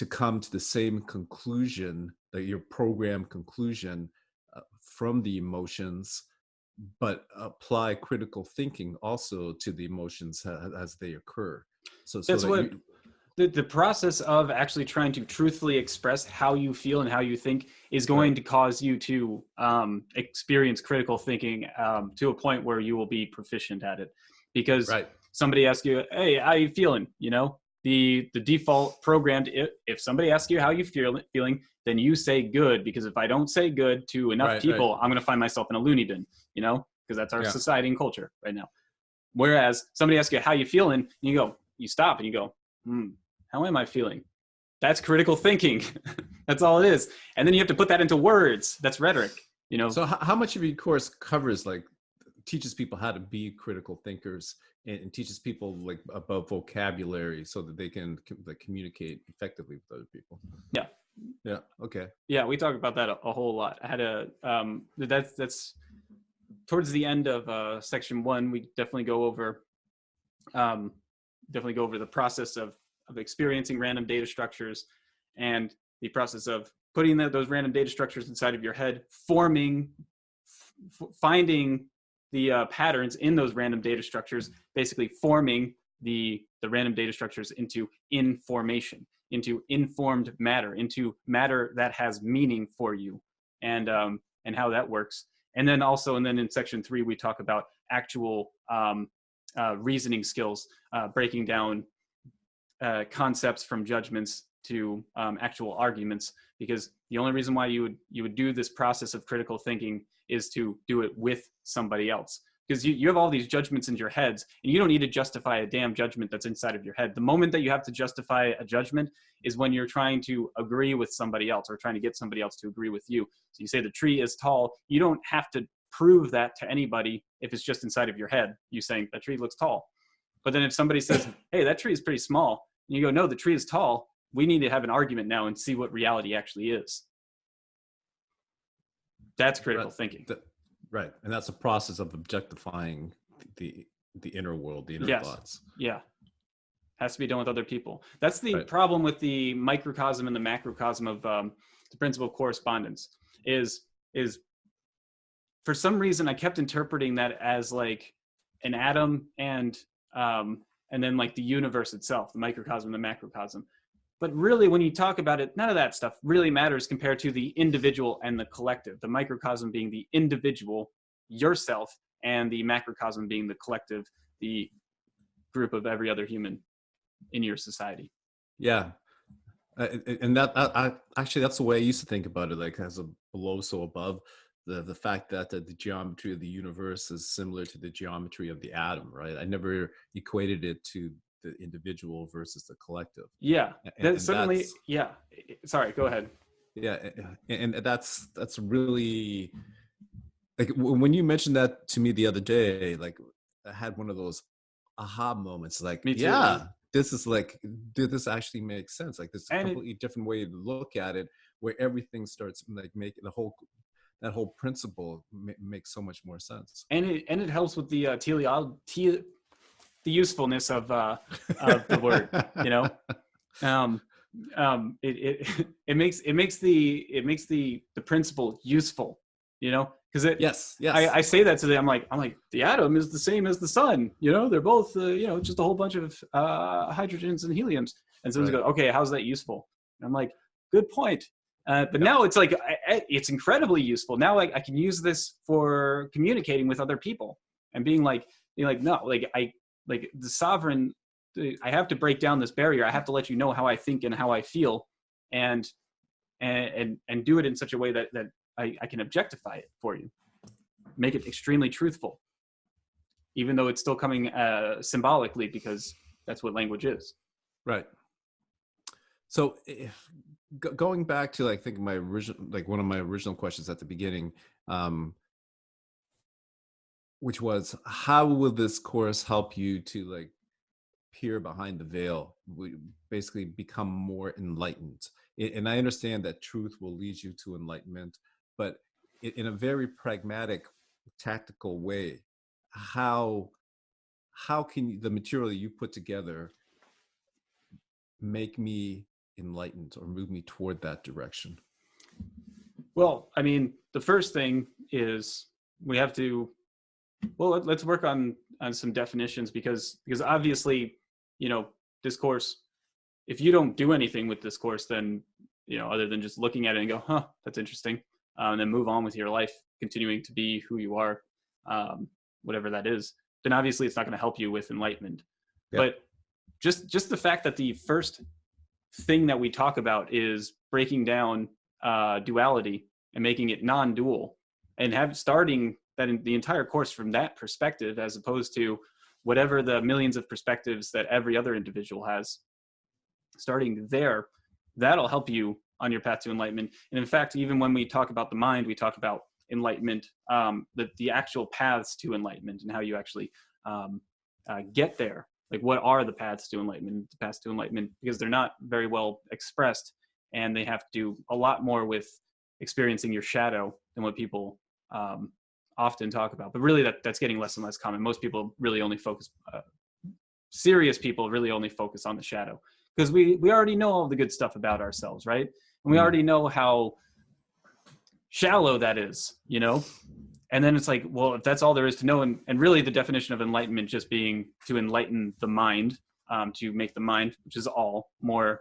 come to the same conclusion, that your program conclusion from the emotions, but apply critical thinking also to the emotions as they occur. So that's what the process of actually trying to truthfully express how you feel and how you think is going to cause you to experience critical thinking to a point where you will be proficient at it. Because somebody asks you, hey, how you feeling? You know, the default programmed, if somebody asks you how you feeling, then you say good, because if I don't say good to enough people, I'm going to find myself in a loony bin, you know, because that's our society and culture right now. Whereas somebody asks you how you feeling, and you stop and you go, how am I feeling? That's critical thinking. That's all it is. And then you have to put that into words. That's rhetoric, you know. So how much of your course covers, like, teaches people how to be critical thinkers, and teaches people like about vocabulary so that they can like communicate effectively with other people? Yeah. Okay. Yeah, we talk about that a whole lot. I had that's towards the end of section 1. We definitely go over the process of experiencing random data structures, and the process of putting those random data structures inside of your head, finding the patterns in those random data structures, basically forming the random data structures into information, into informed matter, into matter that has meaning for you, and how that works. And then in section 3, we talk about actual reasoning skills, breaking down concepts from judgments to actual arguments, because the only reason why you would do this process of critical thinking is to do it with somebody else, because you have all these judgments in your heads, and you don't need to justify a damn judgment that's inside of your head. The moment that you have to justify a judgment is when you're trying to agree with somebody else, or trying to get somebody else to agree with you. So you say the tree is tall. You don't have to prove that to anybody if it's just inside of your head, you saying that tree looks tall. But then if somebody says, hey, that tree is pretty small, and you go, no, the tree is tall, we need to have an argument now and see what reality actually is. That's critical thinking. Right. And that's a process of objectifying the inner world, the inner thoughts. Yeah. Has to be done with other people. That's the problem with the microcosm and the macrocosm of the principle of correspondence is for some reason I kept interpreting that as like an atom and then like the universe itself, the microcosm and the macrocosm. But really, when you talk about it, none of that stuff really matters compared to the individual and the collective. The microcosm being the individual, yourself, and the macrocosm being the collective, the group of every other human in your society. Yeah. And that actually, that's the way I used to think about it, like as a below, so above. The fact that the geometry of the universe is similar to the geometry of the atom, right? I never equated it to the individual versus the collective. Yeah, and certainly. Yeah, sorry, go ahead. Yeah, and that's really, like, when you mentioned that to me the other day, like I had one of those aha moments, like, me too, yeah, this is like, this actually makes sense. Like, this is a completely different way to look at it, where everything starts like making that whole principle makes so much more sense. And it helps with the the usefulness of the word, you know. It makes the principle useful, you know, because it. Yes, I yes, say that to them. I'm like, the atom is the same as the sun. They're both, just a whole bunch of hydrogens and heliums. And someone's right, go, okay, how's that useful? And I'm like, good point. But yeah, now it's like, it's incredibly useful. Now, like, I can use this for communicating with other people and being like, no, like the sovereign, I have to break down this barrier. I have to let you know how I think and how I feel, and do it in such a way that I can objectify it for you, make it extremely truthful, even though it's still coming symbolically, because that's what language is. right. So going back to like, I think my original, like one of my original questions at the beginning, um, which was, how will this course help you to like peer behind the veil, basically become more enlightened? And I understand that truth will lead you to enlightenment, but in a very pragmatic, tactical way, how can the material you put together make me enlightened or move me toward that direction? Well, I mean, the first thing is we have to, well, let's work on some definitions, because obviously, this course, if you don't do anything with this course, then, other than just looking at it and go, huh, that's interesting, and then move on with your life, continuing to be who you are, whatever that is, then obviously it's not going to help you with enlightenment. Yeah. But just the fact that the first thing that we talk about is breaking down duality and making it non-dual, and starting that in the entire course from that perspective, as opposed to whatever the millions of perspectives that every other individual has, starting there, that'll help you on your path to enlightenment. And in fact, even when we talk about the mind, we talk about enlightenment, the actual paths to enlightenment, and how you actually get there. Like, what are the paths to enlightenment? The paths to enlightenment, because they're not very well expressed, and they have to do a lot more with experiencing your shadow than what people often talk about. But really, that's getting less and less common. Most people really only focus, serious people really only focus on the shadow, because we already know all the good stuff about ourselves, right? And we already know how shallow that is, And then it's like, well, if that's all there is to know, and really the definition of enlightenment just being to enlighten the mind, to make the mind, which is all, more,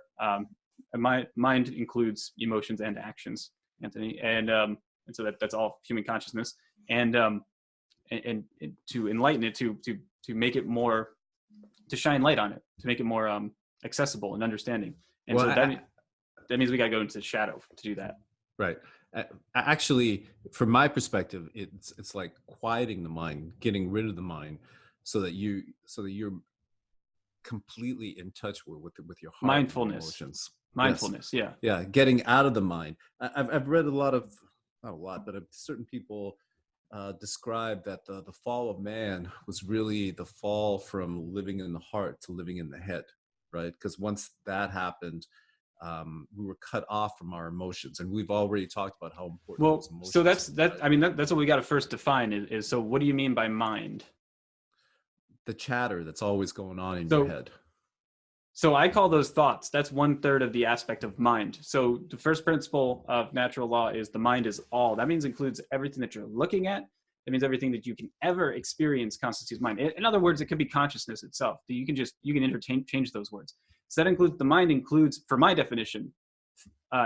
mind includes emotions and actions, Anthony, and so that's all human consciousness, and to enlighten it, to make it more, to shine light on it, to make it more accessible and understanding. And Well, so that means we got to go into the shadow to do that. right. Actually, from my perspective, it's like quieting the mind, getting rid of the mind, so that you're completely in touch with your heart and your emotions. Mindfulness, Yes. yeah. Yeah, getting out of the mind. I've read a lot of, not a lot, but certain people describe that the fall of man was really the fall from living in the heart to living in the head, right? Because once that happened, we were cut off from our emotions, and we've already talked about how important those Well, so emotions that's are, that. right? I mean, that's what we got to first define. Is so. What do you mean by mind? The chatter that's always going on in your So, head. so I call those thoughts. That's 1/3 of the aspect of mind. So the first principle of natural law is the mind is all. That means includes everything that you're looking at. That means everything that you can ever experience constitutes mind. In other words, it could be consciousness itself. You can interchange those words. So that includes, the mind includes, for my definition,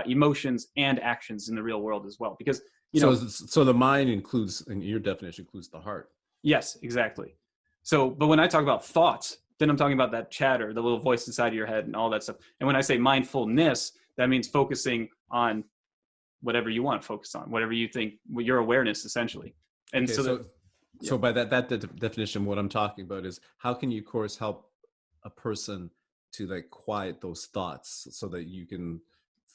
emotions and actions in the real world as well. Because So the mind includes, in your definition, includes the heart. yes, exactly. So, but when I talk about thoughts, then I'm talking about that chatter, the little voice inside of your head and all that stuff. And when I say mindfulness, that means focusing on whatever you want to focus on, whatever you think, your awareness, essentially. And Okay, so so by that definition, what I'm talking about is, how can you, of course, help a person to like quiet those thoughts so that you can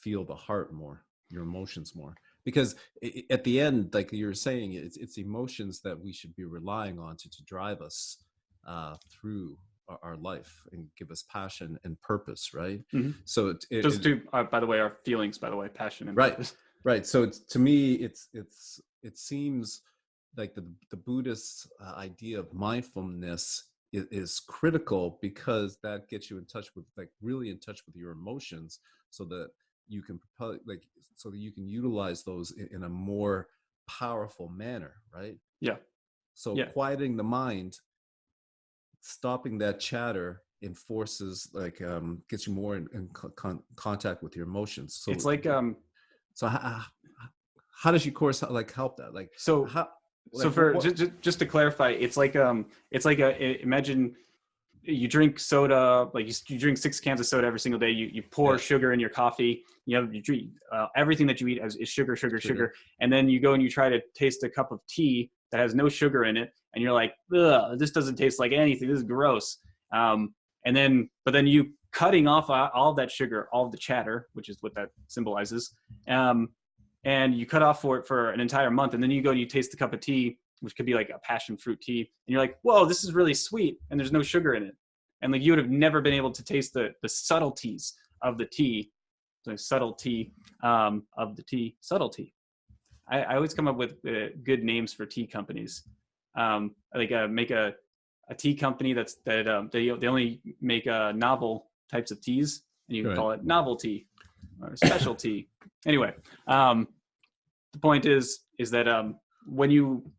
feel the heart more, your emotions more? Because at the end, like you were saying, it's emotions that we should be relying on to drive us through our life and give us passion and purpose, right? Mhm. So Those two, by the way, are feelings, by the way, passion and right, purpose. right. So to me, it seems like the Buddhist idea of mindfulness is critical, because that gets you in touch with, like, really in touch with your emotions, so that you can propel, like, so that you can utilize those in a more powerful manner, right? Yeah. So Yeah. quieting the mind, stopping that chatter, enforces gets you more in contact with your emotions. It's So like so how does your course help that? Like so how so like for what? just to clarify, it's like imagine you drink soda, like you drink 6 cans of soda every single day. You pour Yeah, sugar in your coffee. You drink everything that you eat is sugar, sugar, sugar. sugar. And then you go and you try to taste a cup of tea that has no sugar in it, and you're like, ugh, this doesn't taste like anything. This is gross. But then you cutting off all of that sugar, all of the chatter, which is what that symbolizes, and you cut off for an entire month, and then you go and you taste the cup of tea, which could be like a passion fruit tea, and you're like, whoa, this is really sweet, and there's no sugar in it. And like you would have never been able to taste the subtleties of the tea, the subtlety of the tea, subtlety. I always come up with good names for tea companies. Make a tea company they only make novel types of teas, and you can call it novelty or specialty. Anyway, the point is that when you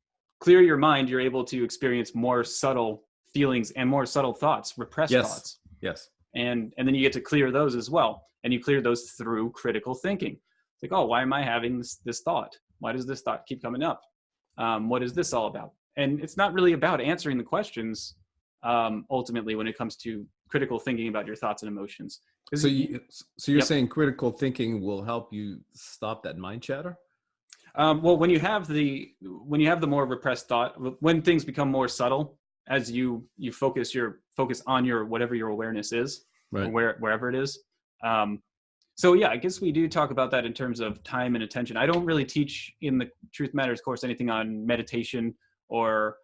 clear your mind, you're able to experience more subtle feelings and more subtle thoughts, repressed thoughts. Yes. And then you get to clear those as well. And you clear those through critical thinking. It's like, oh, why am I having this thought? Why does this thought keep coming up? What is this all about? And it's not really about answering the questions ultimately when it comes to critical thinking about your thoughts and emotions. So you're saying critical thinking will help you stop that mind chatter? Well, when you have the more repressed thought, when things become more subtle, as you focus on your whatever your awareness is, right, or wherever it is. So yeah, I guess we do talk about that in terms of time and attention. I don't really teach in the Truth Matters course anything on meditation or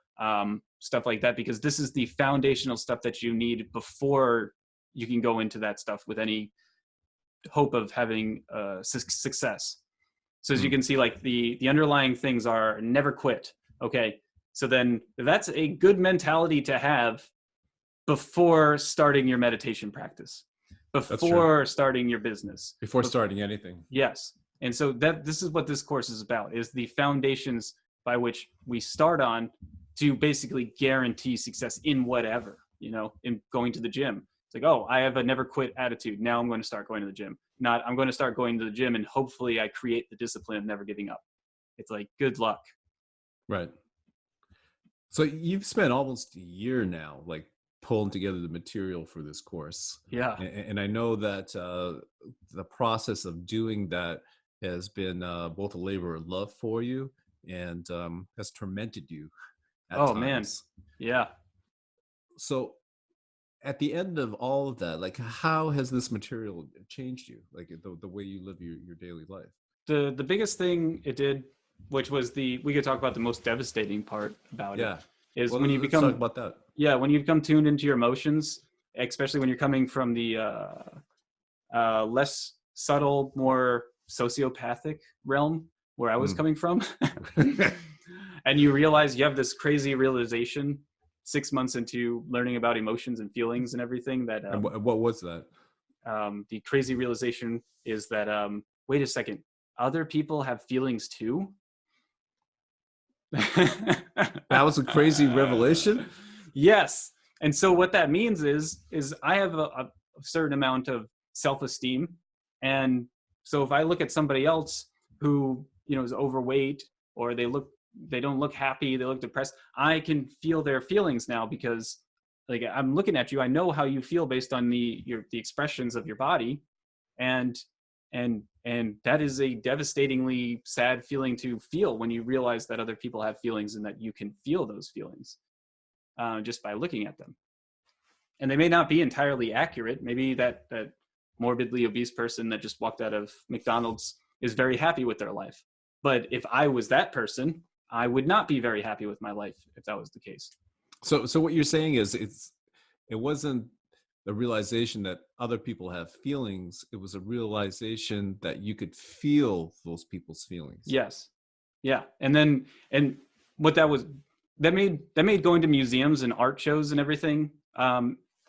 stuff like that, because this is the foundational stuff that you need before you can go into that stuff with any hope of having success. So as you can see, like the underlying things are never quit. Okay. So then that's a good mentality to have before starting your meditation practice, before starting your business, before starting anything. Yes. And so this is what this course is about, is the foundations by which we start on to basically guarantee success in whatever, in going to the gym. It's like, oh, I have a never quit attitude. Now I'm going to start going to the gym. Not, I'm going to start going to the gym and hopefully I create the discipline of never giving up. It's like, good luck. Right. So you've spent almost a year now, like pulling together the material for this course. Yeah. And I know that the process of doing that has been both a labor of love for you and has tormented you at times. Man. Yeah. So at the end of all of that, like, how has this material changed you, like the way you live your daily life? The biggest thing it did, which was we could talk about the most devastating part about it, is when you become, talk about that. Yeah, when you become tuned into your emotions, especially when you're coming from the less subtle, more sociopathic realm where I was coming from, and you realize you have this crazy realization 6 months into learning about emotions and feelings and everything that and what was that? The crazy realization is that wait a second, other people have feelings too. That was a crazy revelation. Yes. And so what that means is I have a certain amount of self-esteem, and so if I look at somebody else who is overweight, or they don't look happy, they look depressed, I can feel their feelings now, because like I'm looking at you, I know how you feel based on the expressions of your body, and that is a devastatingly sad feeling to feel when you realize that other people have feelings and that you can feel those feelings just by looking at them. And they may not be entirely accurate. Maybe that morbidly obese person that just walked out of McDonald's is very happy with their life. But if I was that person, I would not be very happy with my life if that was the case. So what you're saying is it wasn't the realization that other people have feelings. It was a realization that you could feel those people's feelings. Yes. Yeah. And what that made going to museums and art shows and everything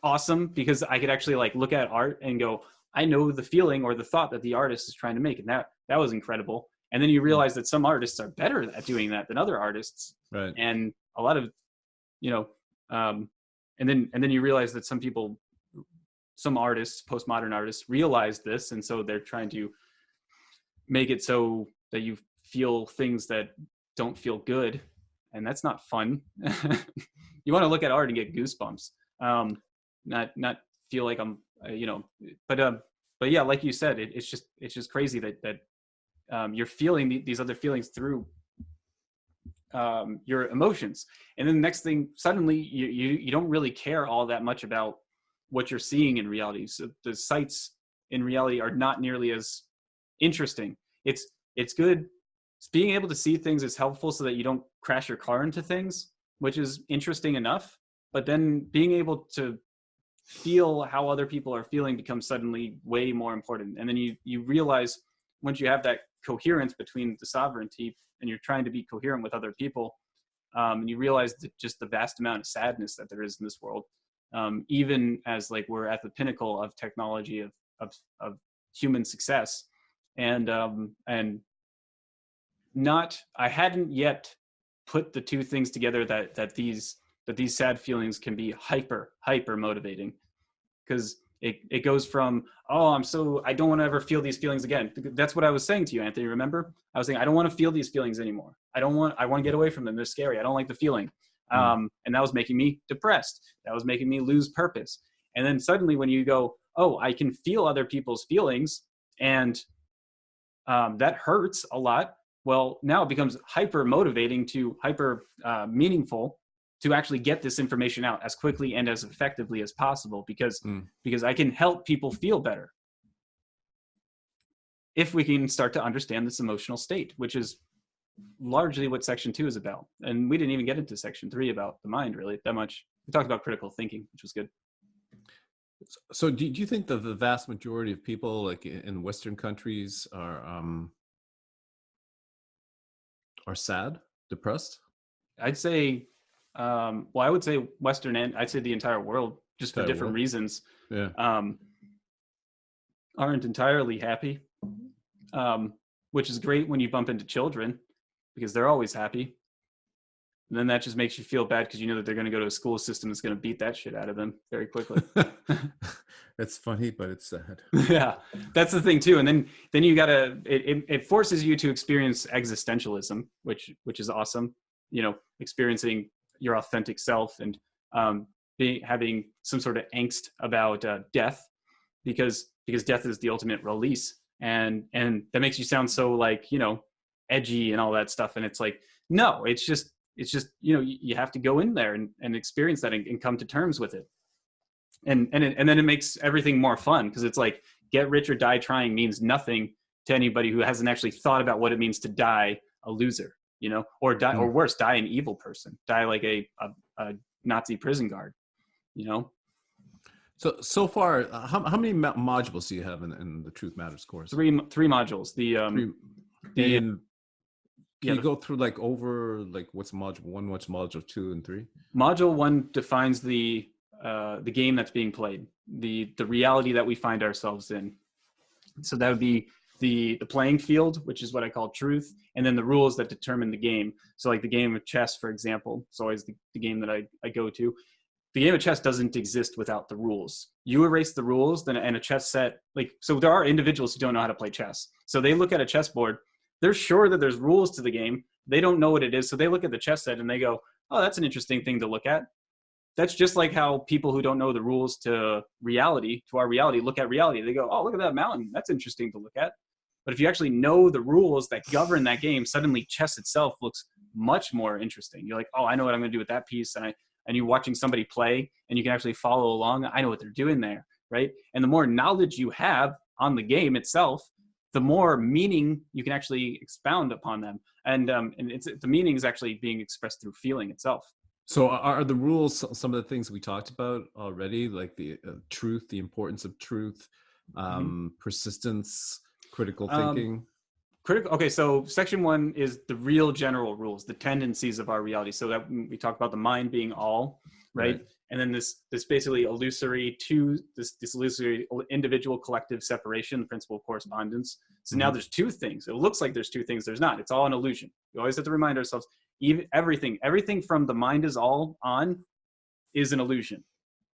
awesome, because I could actually like look at art and go, I know the feeling or the thought that the artist is trying to make. And that was incredible. And then you realize that some artists are better at doing that than other artists. Right. And a lot of, and then you realize that some artists, postmodern artists, realize this. And so they're trying to make it so that you feel things that don't feel good. And that's not fun. You want to look at art and get goosebumps. Not feel like I'm, but yeah, like you said, it's just crazy that you're feeling these other feelings through your emotions. And then the next thing, suddenly you don't really care all that much about what you're seeing in reality. So the sights in reality are not nearly as interesting. It's good. Being able to see things is helpful so that you don't crash your car into things, which is interesting enough. But then being able to feel how other people are feeling becomes suddenly way more important. And then you realize, once you have that coherence between the sovereignty and you're trying to be coherent with other people, and you realize that just the vast amount of sadness that there is in this world, even as like we're at the pinnacle of technology, of human success, and I hadn't yet put the two things together that these sad feelings can be hyper motivating, because it goes from, oh, I don't want to ever feel these feelings again. That's what I was saying to you, Anthony. Remember, I was saying I don't want to feel these feelings anymore. I want to get away from them. They're scary. I don't like the feeling. And that was making me depressed. That was making me lose purpose. And then suddenly when you go, oh, I can feel other people's feelings, and that hurts a lot. Well, now it becomes hyper motivating to hyper meaningful to actually get this information out as quickly and as effectively as possible, because I can help people feel better if we can start to understand this emotional state, which is largely what section 2 is about. And we didn't even get into section 3 about the mind really that much. We talked about critical thinking, which was good. So do you think that the vast majority of people, like in Western countries, are sad, depressed? I'd say, I would say Western, and I'd say the entire world, just for different reasons, aren't entirely happy, which is great when you bump into children, because they're always happy. And then that just makes you feel bad because you know that they're going to go to a school system that's going to beat that shit out of them very quickly. It's funny, but it's sad. Yeah, that's the thing too. And then you gotta, it forces you to experience existentialism, which is awesome. Experiencing your authentic self, and having some sort of angst about death, because death is the ultimate release, and that makes you sound so like, edgy and all that stuff. And it's like, no, it's just you have to go in there and experience that and come to terms with it. And then it makes everything more fun, because it's like, get rich or die trying means nothing to anybody who hasn't actually thought about what it means to die a loser, or die, or worse, die an evil person, die like a Nazi prison guard, So far, how many modules do you have in the Truth Matters course? Three modules. Can you go through what's module 1, what's module 2 and 3? Module 1 defines the game that's being played, the reality that we find ourselves in. So that would be the playing field, which is what I call truth, and then the rules that determine the game. So like the game of chess, for example, it's always the game that I go to. The game of chess doesn't exist without the rules. You erase the rules, then and a chess set, so there are individuals who don't know how to play chess. So they look at a chessboard, they're sure that there's rules to the game. They don't know what it is. So they look at the chess set and they go, oh, that's an interesting thing to look at. That's just like how people who don't know the rules to our reality, look at reality. They go, oh, look at that mountain. That's interesting to look at. But if you actually know the rules that govern that game, suddenly chess itself looks much more interesting. You're like, oh, I know what I'm going to do with that piece. And you're watching somebody play and you can actually follow along. I know what they're doing there, right? And the more knowledge you have on the game itself, the more meaning you can actually expound upon them. And the meaning is actually being expressed through feeling itself. So are the rules some of the things we talked about already, like the truth, the importance of truth, persistence, critical thinking? Okay, so section 1 is the real general rules, the tendencies of our reality. So that we talk about the mind being all. right? And then this basically illusory this illusory individual collective separation, the principle of correspondence. So now there's two things. It looks like there's two things. There's not. It's all an illusion. We always have to remind ourselves, even everything from the mind is all on is an illusion.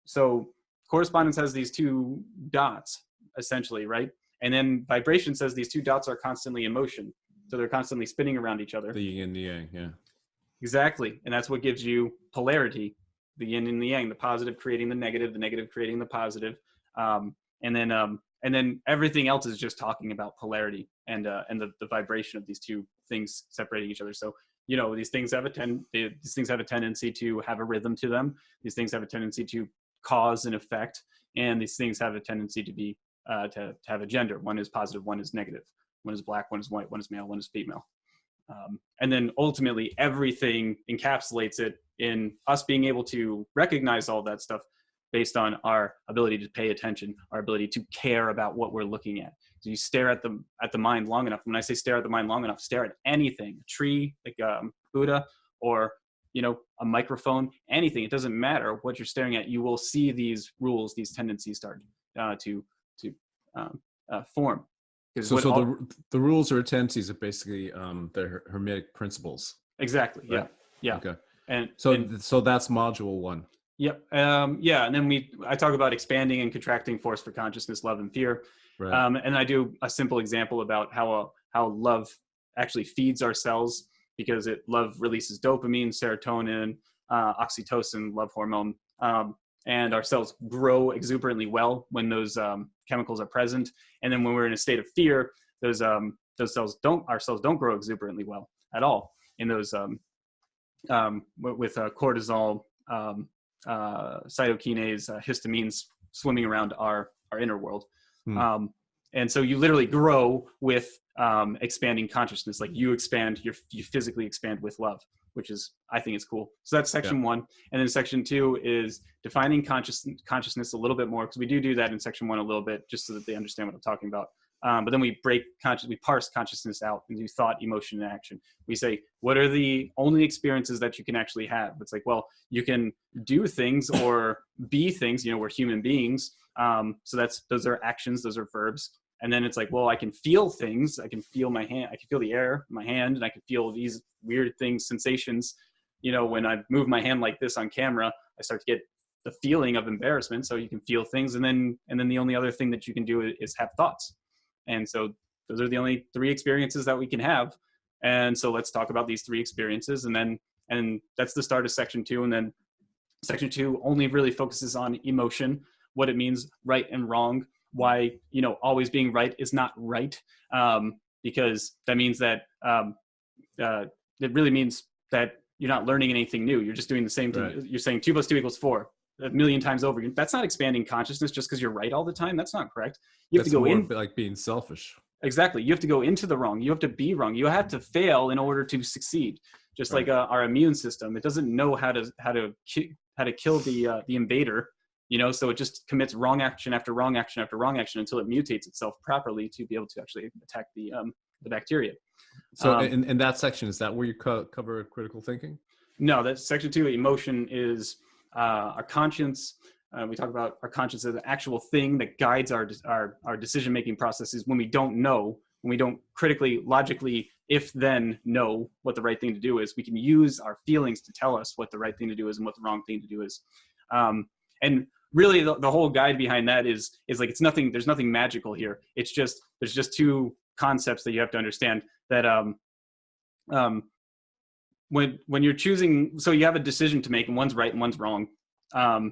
So correspondence has these two dots, essentially, right? And then vibration says these two dots are constantly in motion. So they're constantly spinning around each other. The yin and the yang, yeah. Exactly. And that's what gives you polarity, the yin and the yang, the positive creating the negative creating the positive. And then everything else is just talking about polarity and the vibration of these two things separating each other. So, you know, these things have a tendency to have a rhythm to them. These things have a tendency to cause and effect, and these things have a tendency to be to have a gender. One is positive, one is negative. One is black, one is white, one is male, one is female. And then ultimately everything encapsulates it in us being able to recognize all that stuff based on our ability to pay attention, our ability to care about what we're looking at. So you stare at the mind long enough. When I say stare at the mind long enough, stare at anything, a tree, like Buddha, or, you know, a microphone, anything. It doesn't matter what you're staring at. You will see these rules, these tendencies start to form. So the rules or tendencies are basically the Hermetic principles. Exactly. Right? Yeah. Okay. And so that's module 1. Yep. Yeah. And then I talk about expanding and contracting force for consciousness, love, and fear. Right. And I do a simple example about how love actually feeds our cells, because love releases dopamine, serotonin, oxytocin, love hormone. And our cells grow exuberantly well when those chemicals are present. And then when we're in a state of fear, our cells don't grow exuberantly well at all in those with cortisol, cytokinase, histamines swimming around our inner world. And so you literally grow with expanding consciousness. Like you physically expand with love, which is, I think it's cool. So that's section 1. And then section 2 is defining consciousness a little bit more, because we do that in section 1 a little bit, just so that they understand what I'm talking about. But then we parse consciousness out into thought, emotion, and action. We say, what are the only experiences that you can actually have? It's like, well, you can do things or be things, you know, we're human beings. So those are actions, those are verbs. And then it's like, well, I can feel things. I can feel my hand. I can feel the air in my hand, and I can feel these weird things, sensations. You know, when I move my hand like this on camera, I start to get the feeling of embarrassment. So you can feel things, and then the only other thing that you can do is have thoughts. And so those are the only 3 experiences that we can have. And so let's talk about these 3 experiences, and that's the start of section 2. And then section 2 only really focuses on emotion, what it means, right and wrong. Why, you know, always being right is not right, because that means that it really means that you're not learning anything new. You're just doing the same thing. Right. You're saying 2 + 2 = 4 a million times over. That's not expanding consciousness just because you're right all the time. That's not correct. You have to go in, like being selfish. Exactly. You have to go into the wrong. You have to be wrong. You have to fail in order to succeed. Just like our immune system, it doesn't know how to kill the invader. You know, so it just commits wrong action after wrong action after wrong action until it mutates itself properly to be able to actually attack the bacteria. So in that section, is that where you cover critical thinking? No, that's section 2. Emotion is our conscience. We talk about our conscience as an actual thing that guides our decision-making processes when we don't know, when we don't critically, logically, if then know what the right thing to do is. We can use our feelings to tell us what the right thing to do is and what the wrong thing to do is. And really the whole guide behind that is like, there's nothing magical here. It's just, there's just 2 concepts that you have to understand that, when you're choosing, so you have a decision to make and one's right and one's wrong. So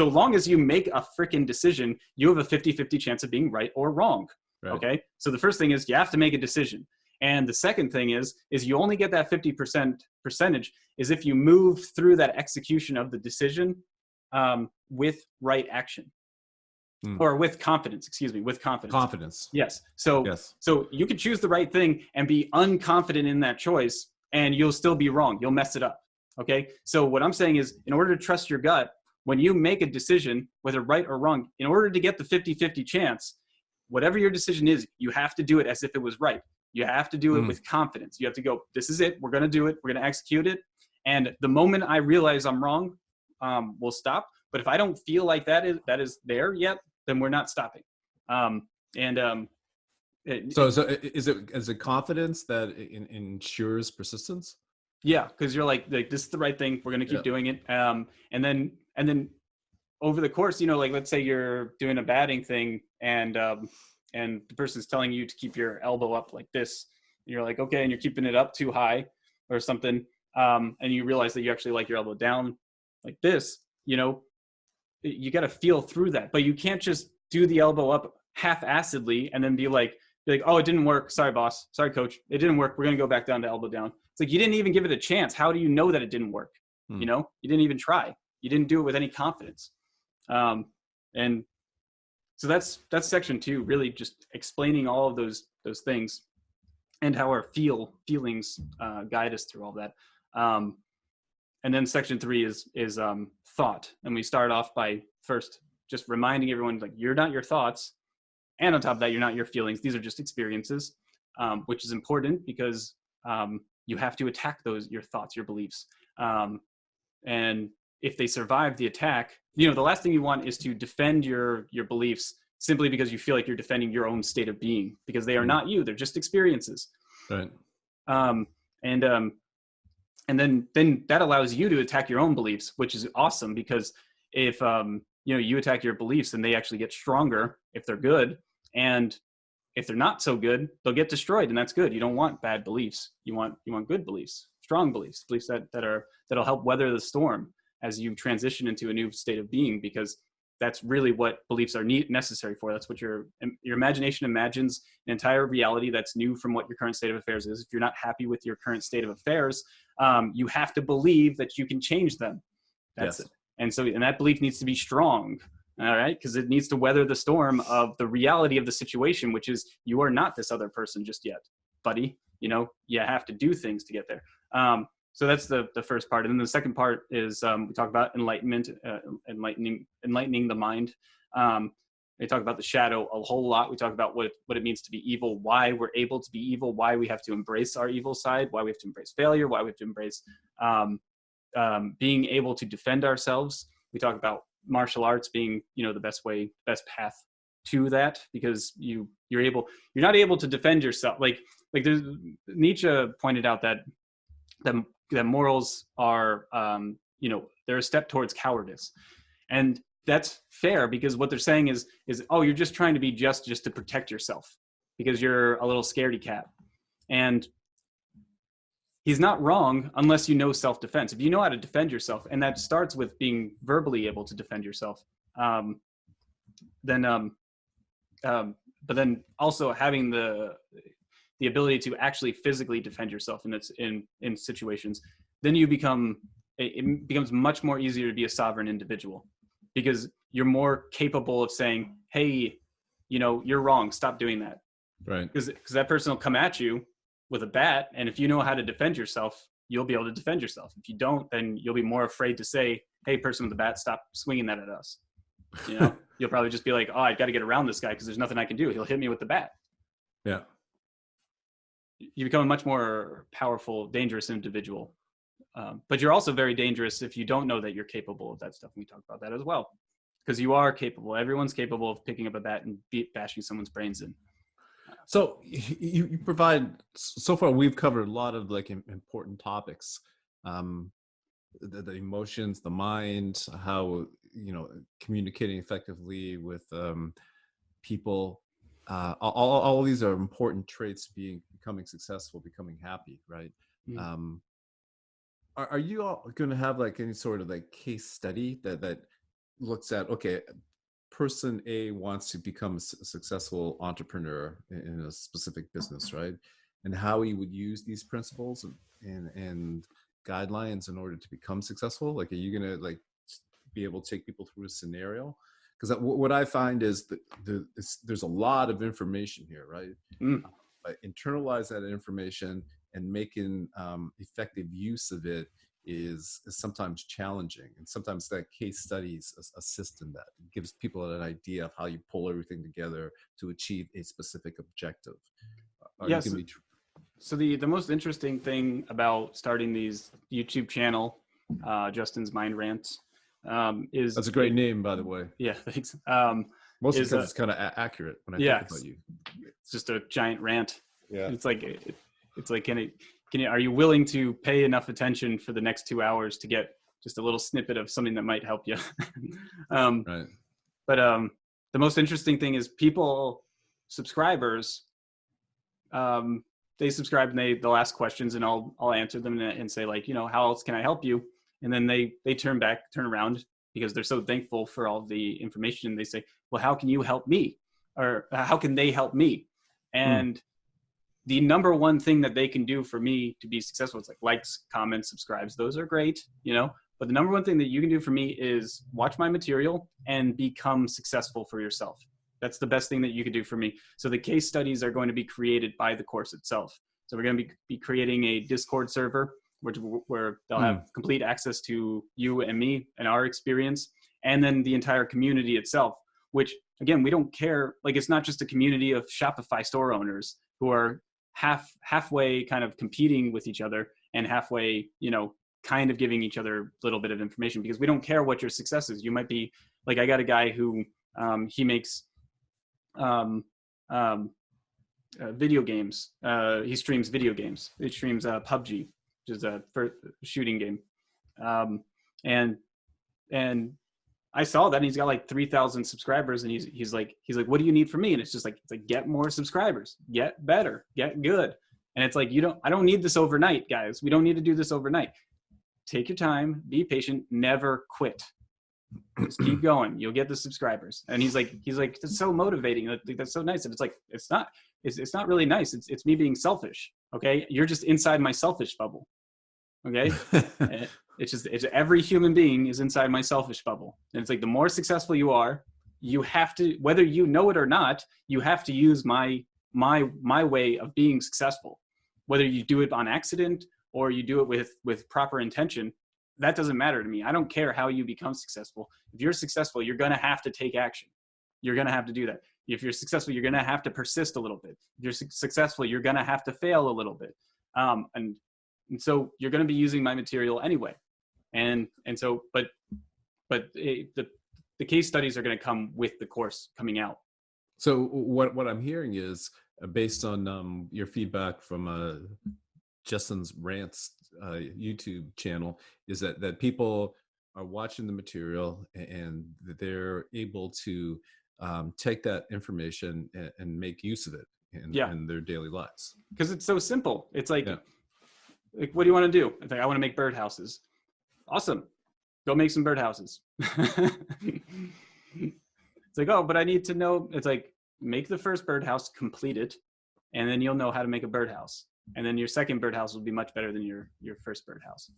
long as you make a freaking decision, you have a 50-50 chance of being right or wrong. Right. Okay. So the first thing is you have to make a decision. And the second thing is you only get that 50% percentage is if you move through that execution of the decision with right action. Or with confidence, with confidence. Confidence. Yes. So you could choose the right thing and be unconfident in that choice, and you'll still be wrong. You'll mess it up. Okay. So what I'm saying is, in order to trust your gut, when you make a decision, whether right or wrong, in order to get the 50-50 chance, whatever your decision is, you have to do it as if it was right. You have to do it with confidence. You have to go, this is it. We're going to do it. We're going to execute it. And the moment I realize I'm wrong, we'll stop. But if I don't feel like that is there yet, then we're not stopping. And So is it confidence that ensures persistence? Yeah, because you're like this is the right thing. We're gonna keep doing it. And then over the course, like let's say you're doing a batting thing, and the person's telling you to keep your elbow up like this. And you're like, okay, and you're keeping it up too high or something. And you realize that you actually like your elbow down like this. You got to feel through that, but you can't just do the elbow up half-assedly and then be like, oh, it didn't work. Sorry, boss. Sorry, coach. It didn't work. We're going to go back down to elbow down. It's like, you didn't even give it a chance. How do you know that it didn't work? You didn't even try. You didn't do it with any confidence. And so that's section 2, really just explaining all of those things and how our feelings guide us through all that. And then section 3 is thought. And we start off by first just reminding everyone, like, you're not your thoughts. And on top of that, you're not your feelings. These are just experiences, which is important because you have to attack your thoughts, your beliefs. And if they survive the attack, the last thing you want is to defend your beliefs simply because you feel like you're defending your own state of being, because they are not you. They're just experiences. Right. And then that allows you to attack your own beliefs, which is awesome, because if you attack your beliefs, and they actually get stronger if they're good, and if they're not so good, they'll get destroyed, and that's good. You don't want bad beliefs. You want good beliefs, strong beliefs that'll help weather the storm as you transition into a new state of being, because that's really what beliefs are necessary for. That's what your imagination imagines an entire reality that's new from what your current state of affairs is. If you're not happy with your current state of affairs, you have to believe that you can change them. That's it. And that belief needs to be strong, all right? Because it needs to weather the storm of the reality of the situation, which is you are not this other person just yet, buddy. You have to do things to get there. So that's the first part. And then the second part is we talk about enlightenment, enlightening the mind. We talk about the shadow a whole lot. We talk about what it means to be evil, why we're able to be evil, why we have to embrace our evil side, why we have to embrace failure, why we have to embrace being able to defend ourselves. We talk about martial arts being, the best path to that, because you're not able to defend yourself. Like there's Nietzsche pointed out that morals are, they're a step towards cowardice. And that's fair, because what they're saying is, oh, you're just trying to be just to protect yourself because you're a little scaredy cat. And he's not wrong unless you know self-defense. If you know how to defend yourself, and that starts with being verbally able to defend yourself, but then also having the ability to actually physically defend yourself in situations, then it becomes much more easier to be a sovereign individual, because you're more capable of saying, hey, you're wrong, stop doing that. Right. Because that person will come at you with a bat, and if you know how to defend yourself, you'll be able to defend yourself. If you don't, then you'll be more afraid to say, hey, person with the bat, stop swinging that at us. You'll probably just be like, oh, I got to get around this guy because there's nothing I can do. He'll hit me with the bat. Yeah. You become a much more powerful, dangerous individual. But you're also very dangerous if you don't know that you're capable of that stuff. And we talk about that as well, because you are capable. Everyone's capable of picking up a bat and bashing someone's brains in. So you provide, so far we've covered a lot of important topics, the emotions, the mind, how, communicating effectively with people. All of these are important traits to becoming successful, becoming happy, right? Mm-hmm. Are you all going to have any sort of case study that looks at, okay, person A wants to become a successful entrepreneur in a specific business, right? And how he would use these principles and guidelines in order to become successful? Are you going to be able to take people through a scenario? Because what I find is that there's a lot of information here, right? But internalize that information and making effective use of it is sometimes challenging, and sometimes that case studies assist in that. It gives people an idea of how you pull everything together to achieve a specific objective. Yes. So the most interesting thing about starting these YouTube channel, Justin's Mind Rants, is That's a great name, by the way. Yeah, thanks. Mostly Is because it's kind of accurate when I yeah, think about you. it's just a giant rant. Yeah. It's like can you are you willing to pay enough attention for the next 2 hours to get just a little snippet of something that might help you? Right. But the most interesting thing is subscribers, they subscribe and they'll ask questions and I'll answer them and say like, how else can I help you? And then they turn around because they're so thankful for all the information. They say, well, how can you help me? Or how can they help me? And the number one thing that they can do for me to be successful is like likes, comments, subscribes. Those are great, but the number one thing that you can do for me is watch my material and become successful for yourself. That's the best thing that you could do for me. So the case studies are going to be created by the course itself. So we're going to be creating a Discord server where they'll have complete access to you and me and our experience, and then the entire community itself, which again, we don't care. Like, it's not just a community of Shopify store owners who are halfway kind of competing with each other and halfway, kind of giving each other a little bit of information, because we don't care what your success is. You might be like, I got a guy who he makes video games. He streams video games. He streams PUBG, which is a shooting game. And I saw that, and he's got like 3,000 subscribers, and he's like, what do you need from me? And it's like, get more subscribers, get better, get good. And it's like, I don't need this overnight, guys. We don't need to do this overnight. Take your time, be patient, never quit. Just keep going. You'll get the subscribers. And he's like, that's so motivating. That's so nice. And it's like, it's not really nice. It's me being selfish. Okay. You're just inside my selfish bubble. Okay. It's every human being is inside my selfish bubble. And it's like, the more successful you are, you have to, whether you know it or not, you have to use my way of being successful. Whether you do it on accident or you do it with proper intention, that doesn't matter to me. I don't care how you become successful. If you're successful, you're going to have to take action. You're going to have to do that. If you're successful, you're going to have to persist a little bit. If you're successful, you're going to have to fail a little bit. And so you're going to be using my material anyway. And so, but the case studies are going to come with the course coming out. So what I'm hearing is, based on your feedback from Justin's Rants YouTube channel, is that people are watching the material and they're able to take that information and make use of it in their daily lives. Because it's so simple. It's like, what do you want to do? It's like, I want to make birdhouses. Awesome. Go make some birdhouses. It's like, oh, but I need to know. It's like, make the first birdhouse, complete it, and then you'll know how to make a birdhouse. And then your second birdhouse will be much better than your first birdhouse.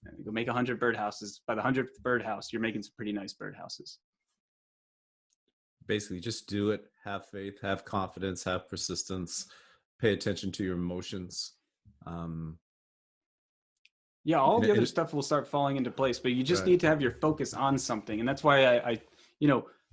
And you go make 100 birdhouses. By the 100th birdhouse, you're making some pretty nice birdhouses. Basically, just do it. Have faith, have confidence, have persistence, pay attention to your emotions. Yeah, all the other stuff will start falling into place, but you just need to have your focus on something. And that's why I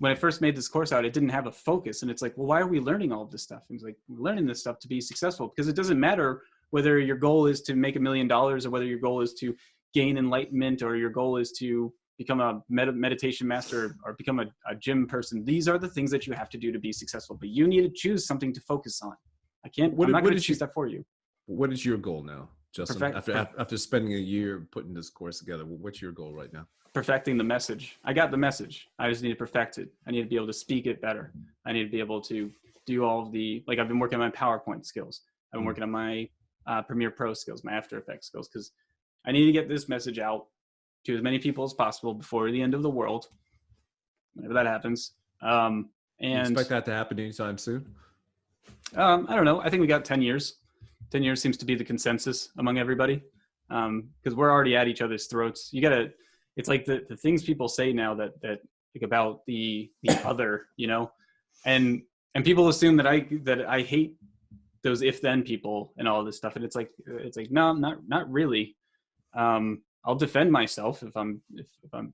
when I first made this course out, it didn't have a focus. And it's like, well, why are we learning all of this stuff? And it's like, we're learning this stuff to be successful, because it doesn't matter whether your goal is to make $1 million or whether your goal is to gain enlightenment or your goal is to become a meditation master or become a gym person. These are the things that you have to do to be successful, but you need to choose something to focus on. I'm not going to choose that for you. What is your goal now, Justin? After spending a year putting this course together, what's your goal right now? Perfecting the message. I got the message. I just need to perfect it. I need to be able to speak it better. I need to be able to do all of the, like, I've been working on my PowerPoint skills. I've been working on my Premiere Pro skills, my After Effects skills, because I need to get this message out to as many people as possible before the end of the world, whenever that happens. And you expect that to happen anytime soon? I don't know. I think we got 10 years. 10 years seems to be the consensus among everybody, because we're already at each other's throats. It's like the things people say now that like about the other, and people assume that I hate those if then people and all this stuff. And it's like, no, not really. I'll defend myself if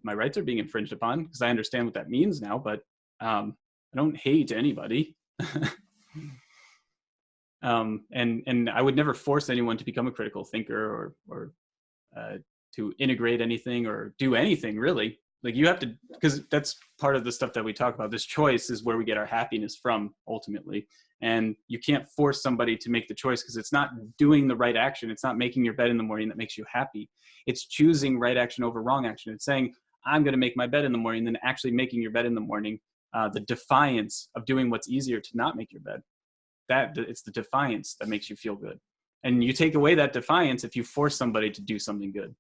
my rights are being infringed upon, because I understand what that means now, but I don't hate anybody. And I would never force anyone to become a critical thinker or to integrate anything or do anything really. Like you have to, because that's part of the stuff that we talk about. This choice is where we get our happiness from ultimately. And you can't force somebody to make the choice because it's not doing the right action. It's not making your bed in the morning that makes you happy. It's choosing right action over wrong action. It's saying, I'm going to make my bed in the morning, then actually making your bed in the morning. The defiance of doing what's easier to not make your bed. It's the defiance that makes you feel good. And you take away that defiance if you force somebody to do something good.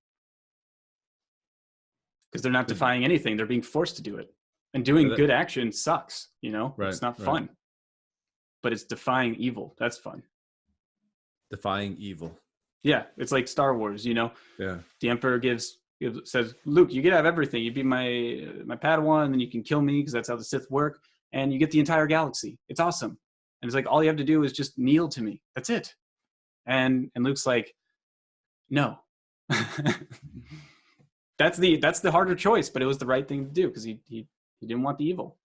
Because they're not defying anything. They're being forced to do it. And doing good action sucks, you know? Right, it's not fun. But it's defying evil. That's fun. Defying evil. Yeah, it's like Star Wars, you know? Yeah. The Emperor says, Luke, you get to have everything. You be my Padawan, and then you can kill me because that's how the Sith work. And you get the entire galaxy. It's awesome. And it's like, all you have to do is just kneel to me. That's it. And Luke's like, no. That's the harder choice, but it was the right thing to do because he didn't want the evil.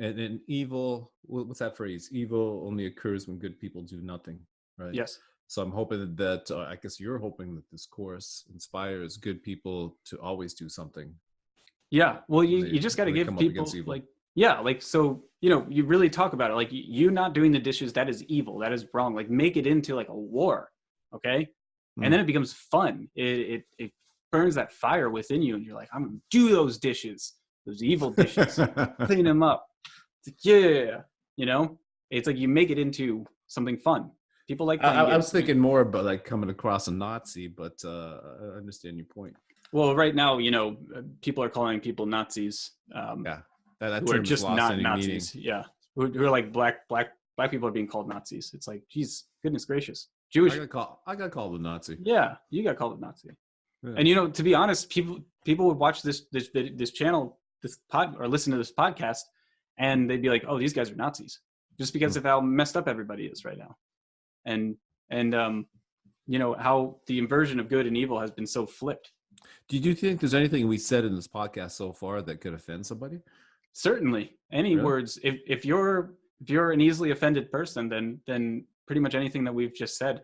And evil, what's that phrase? Evil only occurs when good people do nothing, right? Yes. So I'm hoping that, I guess you're hoping that this course inspires good people to always do something. Yeah. Well, you just got to give people like, yeah, like, so, you know, you really talk about it. Like you not doing the dishes, that is evil. That is wrong. Like make it into like a war. Okay. And then it becomes fun. It burns that fire within you. And you're like, I'm going to do those dishes, those evil dishes, clean them up. It's like, yeah. You know, it's like you make it into something fun. People like playing games. I was thinking more about like coming across a Nazi, but I understand your point. Well, right now, you know, people are calling people Nazis. Yeah, that who are just not Nazis. Meaning. Yeah, who are like black people are being called Nazis. It's like, geez, goodness gracious, Jewish. I got called a Nazi. Yeah, you got called a Nazi. Yeah. And you know, to be honest, people would watch this channel, this pod, or listen to this podcast, and they'd be like, "Oh, these guys are Nazis," just because of how messed up everybody is right now, and you know how the inversion of good and evil has been so flipped. Do you think there's anything we said in this podcast so far that could offend somebody? Certainly, any words. If you're an easily offended person, then pretty much anything that we've just said.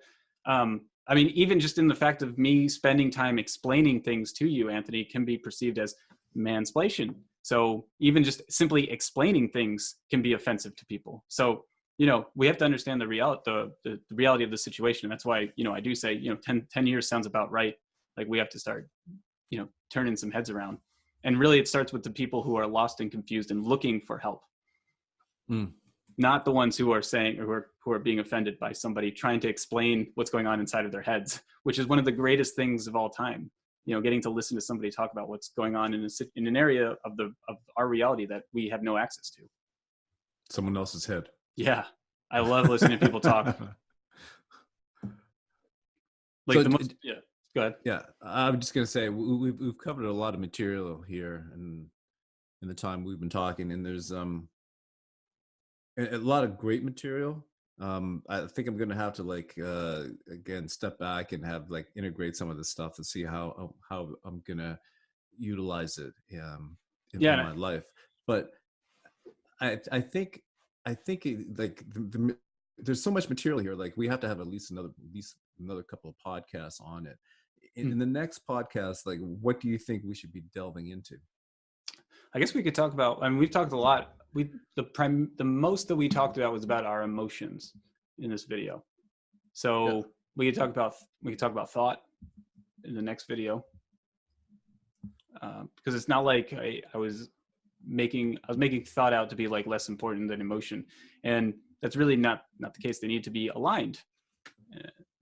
I mean, even just in the fact of me spending time explaining things to you, Anthony, can be perceived as mansplaining. So even just simply explaining things can be offensive to people. So, you know, we have to understand the reality of the situation. And that's why, you know, I do say, you know, 10 years sounds about right. Like we have to start, you know, turning some heads around. And really it starts with the people who are lost and confused and looking for help. Not the ones who are saying, or who are being offended by somebody trying to explain what's going on inside of their heads, which is one of the greatest things of all time. You know, getting to listen to somebody talk about what's going on in an area of our reality that we have no access to. Someone else's head. Yeah, I love listening to people talk. Like so, yeah. Go ahead. Yeah, I'm just gonna say we've covered a lot of material here, and in the time we've been talking, and there's a lot of great material. I think I'm gonna have to like again step back and have like integrate some of this stuff to see how I'm gonna utilize it in my life. But I think like there's so much material here. Like we have to have at least another couple of podcasts on it. In the next podcast, like what do you think we should be delving into? I guess we could talk about, I mean, we've talked a lot. The most that we talked about was about our emotions in this video. So we could talk about thought in the next video. Because it's not like I was making thought out to be like less important than emotion. And that's really not the case. They need to be aligned.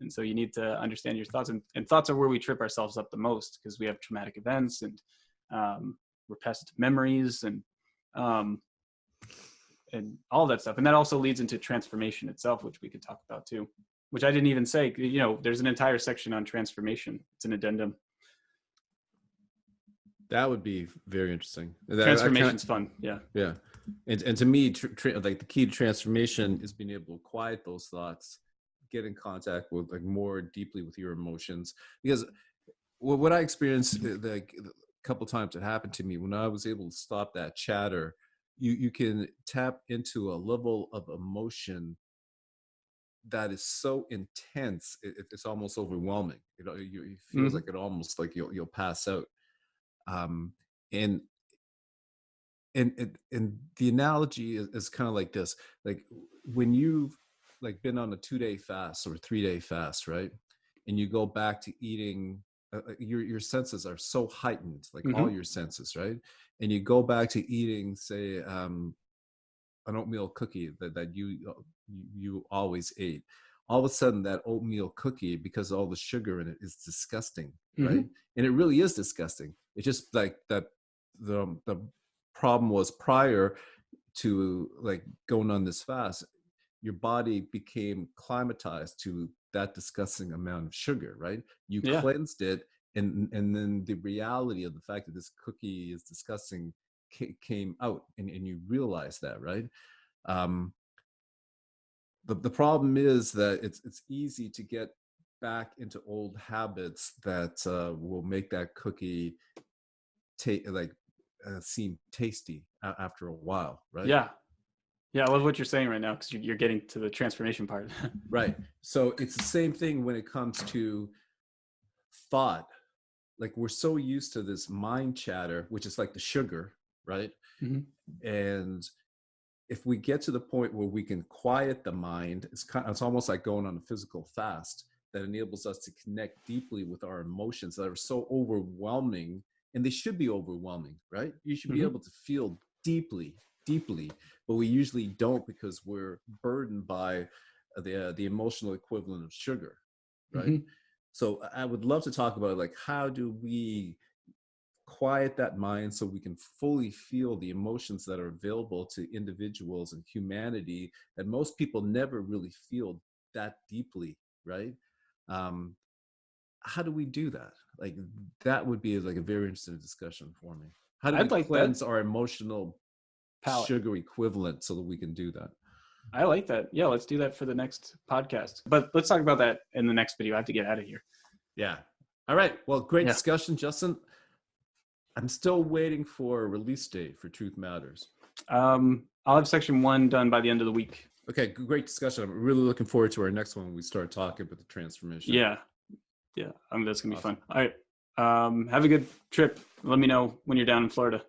And so you need to understand your thoughts, and thoughts are where we trip ourselves up the most because we have traumatic events and repetitive memories and all that stuff. And that also leads into transformation itself, which we could talk about too, which I didn't even say. You know, there's an entire section on transformation. It's an addendum. That would be very interesting. Transformation's fun. Yeah. Yeah. And to me, like the key to transformation is being able to quiet those thoughts, get in contact with like more deeply with your emotions. Because what I experienced like a couple times it happened to me when I was able to stop that chatter, you can tap into a level of emotion that is so intense, it's almost overwhelming. It feels Hmm. like it almost like you'll pass out. Um, and and the analogy is kind of like this: like when you've like been on a 2-day fast or a 3-day fast, right? And you go back to eating, your senses are so heightened, like all Hmm. your senses, right? And you go back to eating, say, an oatmeal cookie that you always ate. All of a sudden, that oatmeal cookie, because of all the sugar in it, is disgusting, right? Hmm. And it really is disgusting. It's just like that. The problem was, prior to like going on this fast, your body became climatized to that disgusting amount of sugar, right? You Yeah. cleansed it, and then the reality of the fact that this cookie is disgusting came out, and you realize that, right? um, the problem is that it's easy to get back into old habits that will make that cookie like seem tasty after a while, right? Yeah. Yeah. I love what you're saying right now, because you're getting to the transformation part. Right. So it's the same thing when it comes to thought. Like, we're so used to this mind chatter, which is like the sugar, right? Hmm. And if we get to the point where we can quiet the mind, it's almost like going on a physical fast that enables us to connect deeply with our emotions that are so overwhelming. And they should be overwhelming, right? You should be Hmm. able to feel deeply, deeply, but we usually don't, because we're burdened by the emotional equivalent of sugar, right? Hmm. So I would love to talk about, like, how do we quiet that mind so we can fully feel the emotions that are available to individuals and humanity that most people never really feel that deeply, right? um how do we do that? Like, that would be like a very interesting discussion for me. How do we I'd like that. cleanse our emotional Palette. sugar equivalent so that we can do that? I like that. Yeah, let's do that for the next podcast. But let's talk about that in the next video. I have to get out of here. Yeah. All right, well, great Yeah. discussion, Justin. I'm still waiting for a release date for Truth Matters. I'll have section 1 done by the end of the week. Okay, great discussion. I'm really looking forward to our next one when we start talking about the transformation. Yeah. Yeah. That's going to be Awesome. fun. All right. Have a good trip. Let me know when you're down in Florida.